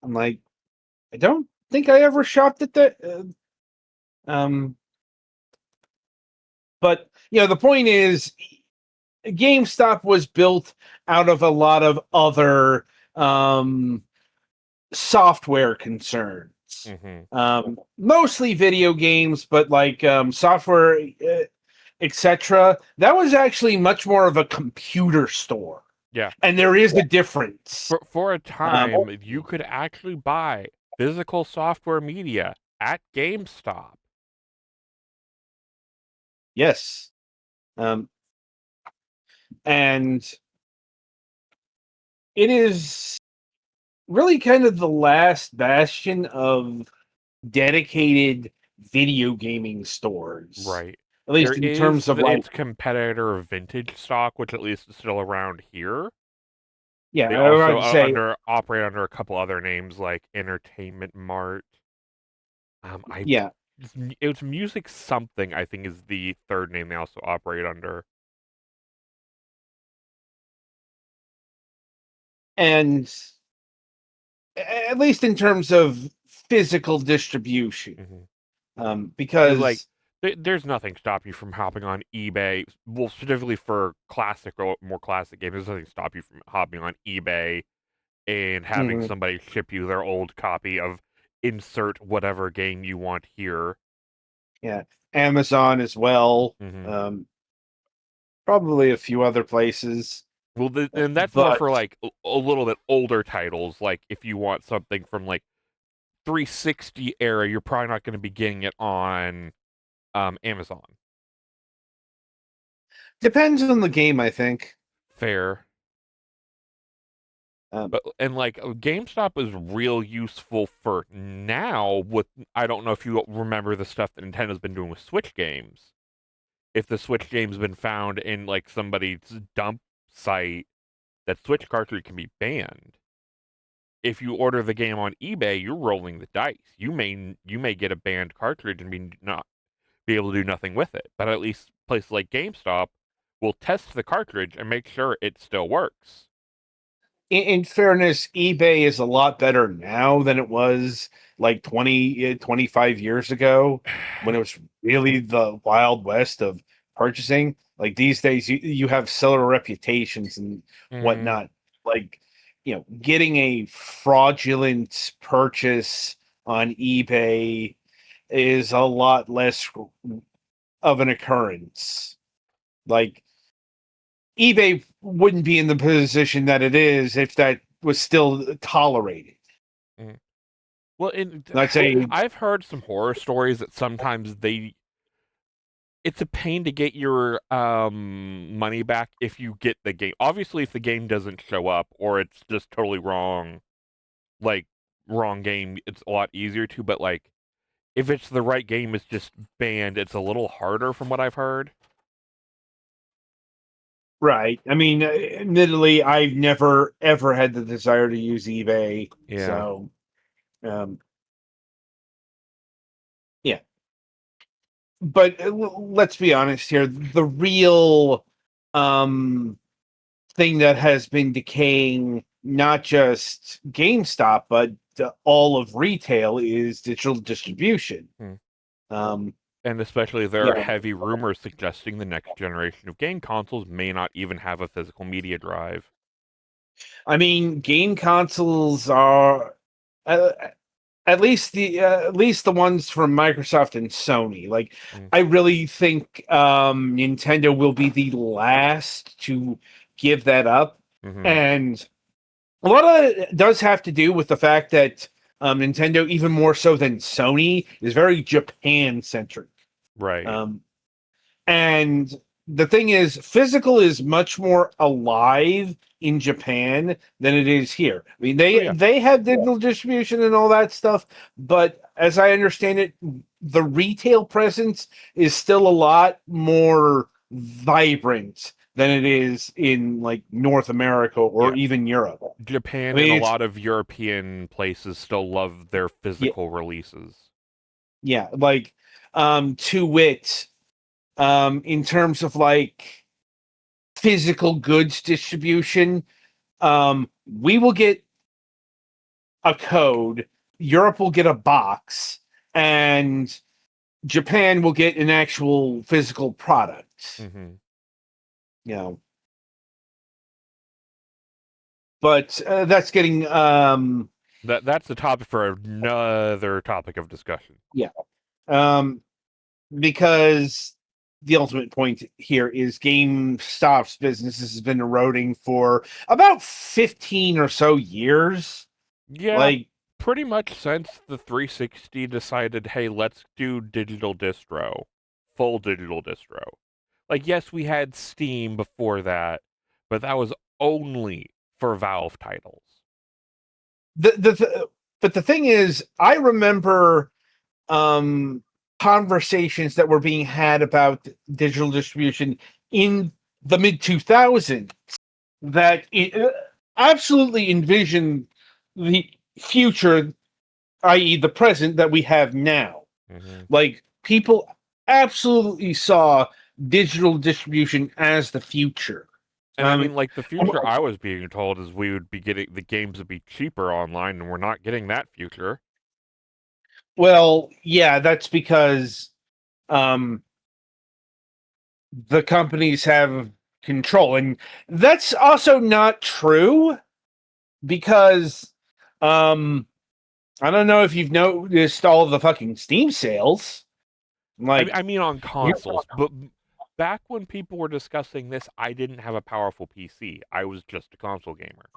I'm like, I don't think I ever shopped at that. But, the point is, GameStop was built out of a lot of other software concerns. stores. Mm-hmm. Mostly video games, but like software, etc. That was actually much more of a computer store. Yeah. And there is a difference. For a time, you could actually buy physical software media at GameStop. Yes. And it is really kind of the last bastion of dedicated video gaming stores. Right. At least There in is terms of like, its competitor Vintage Stock, which at least is still around here. yeah, They I also would say, operate under a couple other names like Entertainment Mart. yeah. It was Music Something, I think, is the third name they also operate under. And at least in terms of physical distribution, Because like, because there's nothing stop you from hopping on eBay. Well, specifically for classic or more classic games, there's nothing stop you from hopping on eBay and having somebody ship you their old copy of insert whatever game you want here. yeah, Amazon as well. Probably a few other places. Well, and that's more But for like a little bit older titles. Like if you want something from like 360 era, you're probably not going to be getting it on Amazon. depends on the game, I think. Fair. But and like GameStop is real useful for now. With I don't know if you remember the stuff that Nintendo's been doing with Switch games. If the Switch game's been found in like somebody's dump site, that Switch cartridge can be banned. If you order the game on eBay, you're rolling the dice. You may get a banned cartridge and not be able to do nothing with it. But at least places like GameStop will test the cartridge and make sure it still works. In fairness, eBay is a lot better now than it was like 25 years ago when it was really the Wild West of purchasing. Like these days, you have seller reputations and whatnot. Like, getting a fraudulent purchase on eBay is a lot less of an occurrence. Like, eBay wouldn't be in the position that it is if that was still tolerated. Well, I'd say I've heard some horror stories that sometimes it's a pain to get your money back if you get the game. Obviously, if the game doesn't show up or it's just totally wrong, like wrong game, it's a lot easier to. But like, if it's the right game, it's just banned. It's a little harder, from what I've heard. right. I mean, admittedly, I've never ever had the desire to use eBay. Yeah. So, yeah. But let's be honest here. The real thing that has been decaying not just GameStop, but all of retail is digital distribution. And especially there are heavy rumors suggesting the next generation of game consoles may not even have a physical media drive. I mean, game consoles are at least the ones from Microsoft and Sony. Like, I really think Nintendo will be the last to give that up, and a lot of it does have to do with the fact that Nintendo, even more so than Sony, is very Japan centric. Right. And the thing is, physical is much more alive in Japan than it is here. I mean, they have digital distribution and all that stuff, but as I understand it, the retail presence is still a lot more vibrant than it is in like North America or even Europe. Japan and a lot of European places still love their physical releases. Yeah, like to wit, in terms of like physical goods distribution, we will get a code, Europe will get a box, and Japan will get an actual physical product. But that's getting That's the topic for another topic of discussion. Because the ultimate point here is GameStop's business has been eroding for about 15 or so years. Yeah, Like, pretty much since the 360 decided, hey, let's do digital distro, full digital distro. Like, yes, we had Steam before that, but that was only for Valve titles. but the thing is, I remember conversations that were being had about digital distribution in the mid 2000s that it absolutely envisioned the future, i.e., the present that we have now. Mm-hmm. Like, people absolutely saw digital distribution as the future. And I mean, like, the future I was being told is we would be getting the games would be cheaper online, and we're not getting that future. Well, yeah, that's because the companies have control, and that's also not true because I don't know if you've noticed all of the fucking Steam sales. Like, I mean, on consoles, but back when people were discussing this, I didn't have a powerful PC. I was just a console gamer.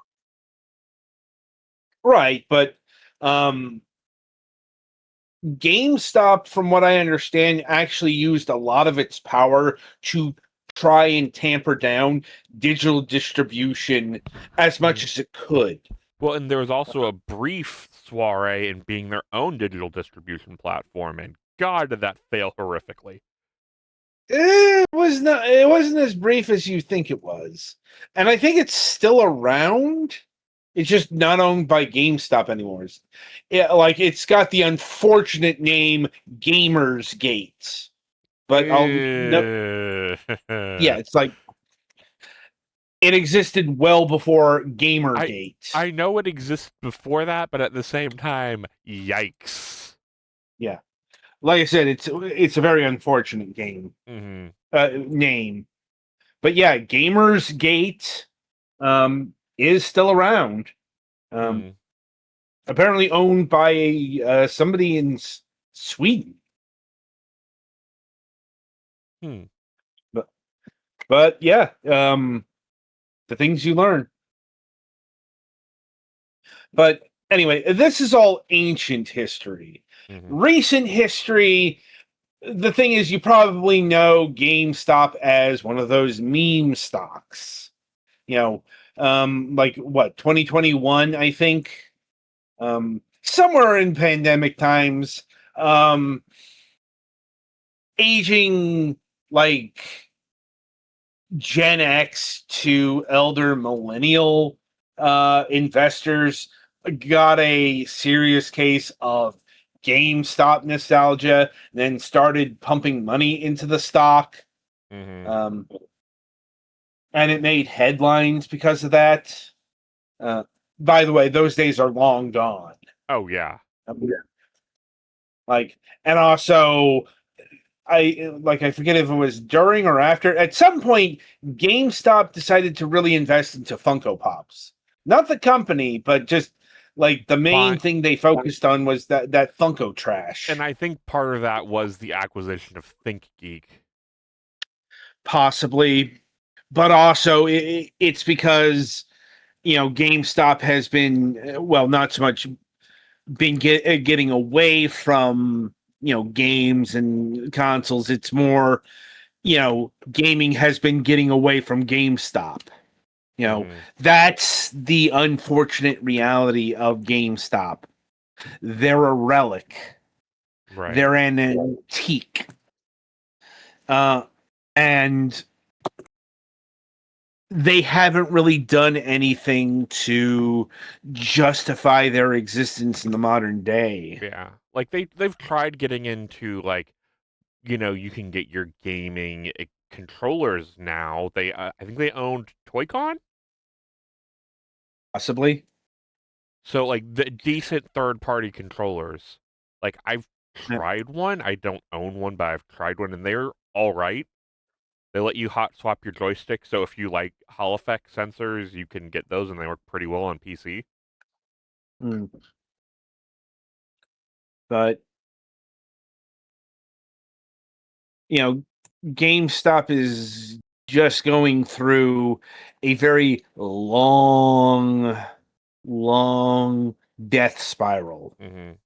right, but GameStop, from what I understand, actually used a lot of its power to try and tamper down digital distribution as much as it could. Well, and there was also a brief soiree in being their own digital distribution platform, and God, did that fail horrifically. It wasn't as brief as you think it was. And I think it's still around. It's just not owned by GameStop anymore. It's got the unfortunate name Gamersgate. But yeah, it's like it existed well before Gamergate. I know it exists before that, but at the same time, yikes. Yeah. Like I said, it's a very unfortunate name. But yeah, Gamersgate is still around. Apparently owned by somebody in Sweden. But yeah, the things you learn. But anyway, this is all ancient history. Recent history, the thing is, you probably know GameStop as one of those meme stocks. You know, like what, 2021, I think. Somewhere in pandemic times, aging like Gen X to elder millennial investors got a serious case of GameStop nostalgia, and then started pumping money into the stock. And it made headlines because of that. By the way, those days are long gone. Oh, yeah. And also, I forget if it was during or after. At some point, GameStop decided to really invest into Funko Pops. Not the company, but just like the main thing they focused on was that Funko trash. And I think part of that was the acquisition of ThinkGeek. Possibly, but also it's because GameStop has been not so much been getting away from games and consoles. It's more gaming has been getting away from GameStop. That's the unfortunate reality of GameStop. They're a relic. Right. They're an antique. And they haven't really done anything to justify their existence in the modern day. Yeah. Like they've tried getting into you can get your gaming controllers now. They I think they owned Toy-Con? Possibly. So the decent third-party controllers. Like I've tried one. I don't own one, but I've tried one and they're all right. They let you hot swap your joystick, so if you like Hall effect sensors, you can get those and they work pretty well on PC. But GameStop is just going through a very long death spiral. And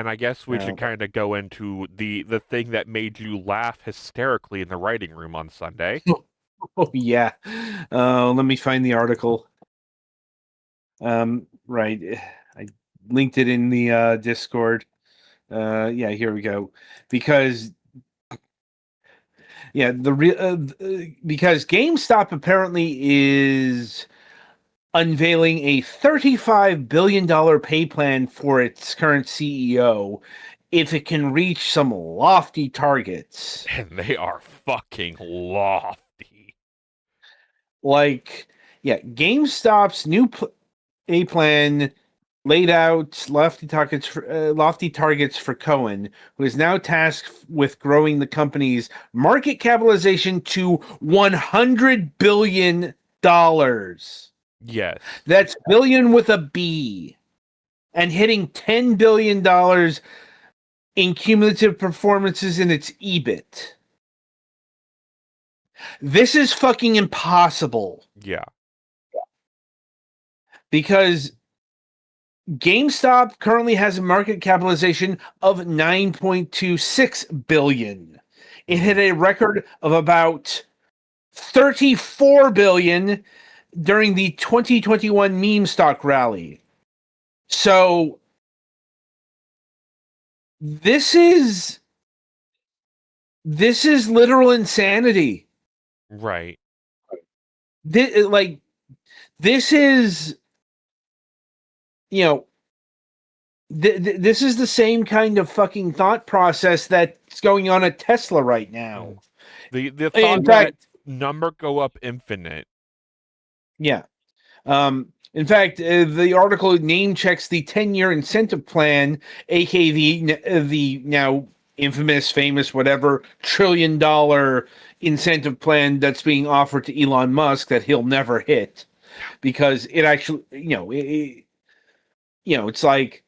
I guess we should kind of go into the thing that made you laugh hysterically in the writing room on Sunday. Oh yeah. Let me find the article. Right. I linked it in the Discord. Yeah, here we go. Because because GameStop apparently is unveiling a $35 billion pay plan for its current CEO if it can reach some lofty targets. And they are fucking lofty. GameStop's new pay plan laid out lofty targets for Cohen, who is now tasked with growing the company's market capitalization to $100 billion. Yes. That's billion with a B. And hitting $10 billion in cumulative performances in its EBIT. This is fucking impossible. Yeah. Because GameStop currently has a market capitalization of $9.26 billion. It hit a record of about $34 billion during the 2021 meme stock rally. So this is literal insanity. Right. This is, this is the same kind of fucking thought process that's going on at Tesla right now. The thought that number go up infinite. Yeah. In fact, the article name checks the 10-year incentive plan, aka the now infamous, famous, whatever $1 trillion incentive plan that's being offered to Elon Musk that he'll never hit, because it actually, it's like,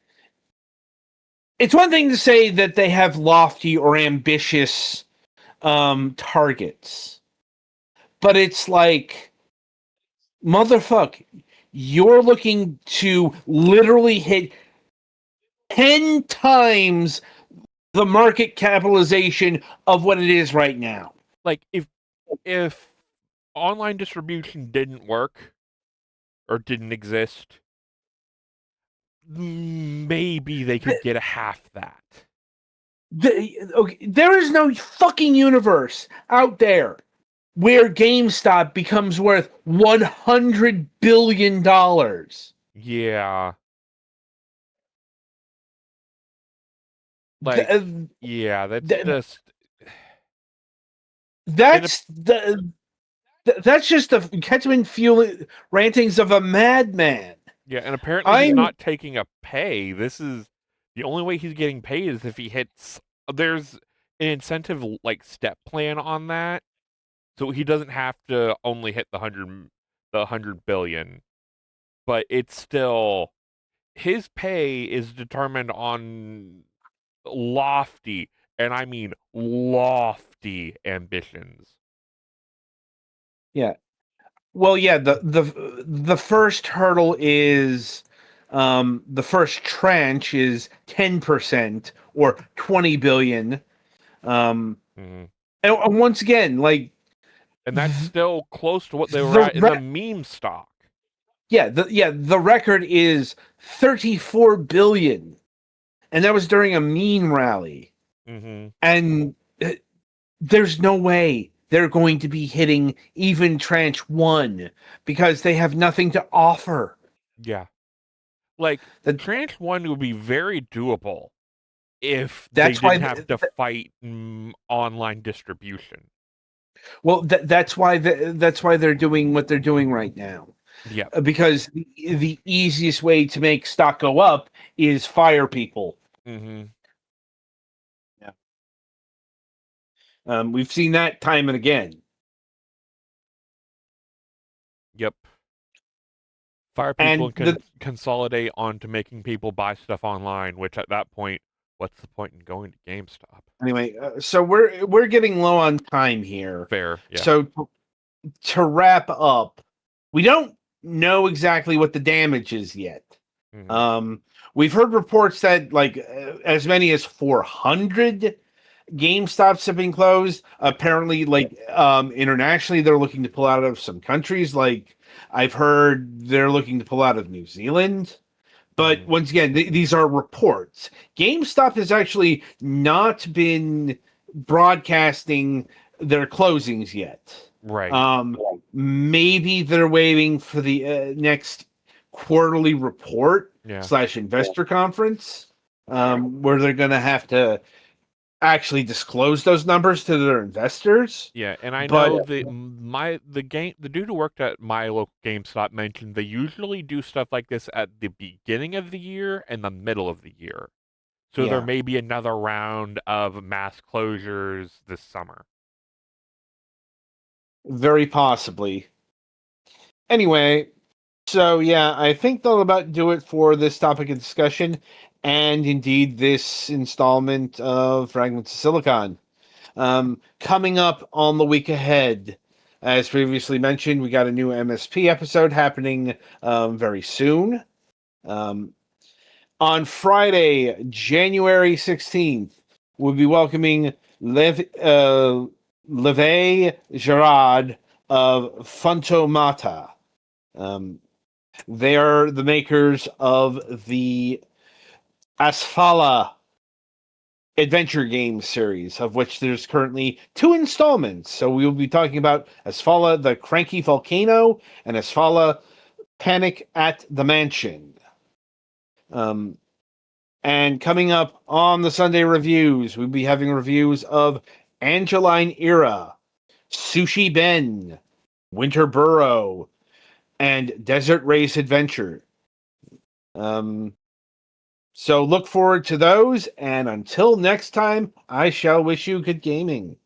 it's one thing to say that they have lofty or ambitious targets, but it's like, motherfucker, you're looking to literally hit 10 times the market capitalization of what it is right now. Like, if online distribution didn't work or didn't exist, maybe they could get a half that. There is no fucking universe out there where GameStop becomes worth $100 billion. Yeah. That's just the Ketchman fuel rantings of a madman. Yeah, and apparently he's not taking a pay. This is the only way he's getting paid is if he hits. There's an incentive step plan on that, so he doesn't have to only hit the 100 billion, but it's still his pay is determined on lofty, and I mean lofty ambitions. Yeah. Well, yeah, the first hurdle is the first tranche is 10% or 20 billion. And once again, and that's still close to what they were at in the meme stock. Yeah, the record is 34 billion. And that was during a meme rally. And there's no way they're going to be hitting even tranche 1 because they have nothing to offer. Yeah. The tranche 1 would be very doable if they didn't have to fight online distribution. Well, that's why they're doing what they're doing right now. Yeah. Because the easiest way to make stock go up is fire people. Yeah. We've seen that time and again. Yep. Fire people And and consolidate onto making people buy stuff online, which at that point, what's the point in going to GameStop? anyway, so we're getting low on time here. Fair, yeah. So to wrap up, we don't know exactly what the damage is yet. We've heard reports that as many as 400 GameStops have been closed. Apparently, internationally, they're looking to pull out of some countries. Like I've heard they're looking to pull out of New Zealand. But once again, these are reports. GameStop has actually not been broadcasting their closings yet. Right. Maybe they're waiting for the next quarterly report / investor conference, where they're going to have to actually disclose those numbers to their investors. Yeah, and I know the dude who worked at my local GameStop mentioned they usually do stuff like this at the beginning of the year and the middle of the year. So there may be another round of mass closures this summer. Very possibly. Anyway, so yeah, I think that'll about do it for this topic of discussion, and indeed this installment of Fragments of Silicon. Coming up on the week ahead, as previously mentioned, we got a new MSP episode happening very soon. On Friday, January 16th, we'll be welcoming Levay Gerard of Fantomata. They are the makers of the Asphala adventure game series, of which there's currently 2 installments. So we will be talking about Asphala the Cranky Volcano and Asphala Panic at the Mansion. And coming up on the Sunday reviews, we'll be having reviews of Angeline Era, Sushi Ben, Winter Burrow, and Desert Race Adventure. So look forward to those, and until next time, I shall wish you good gaming.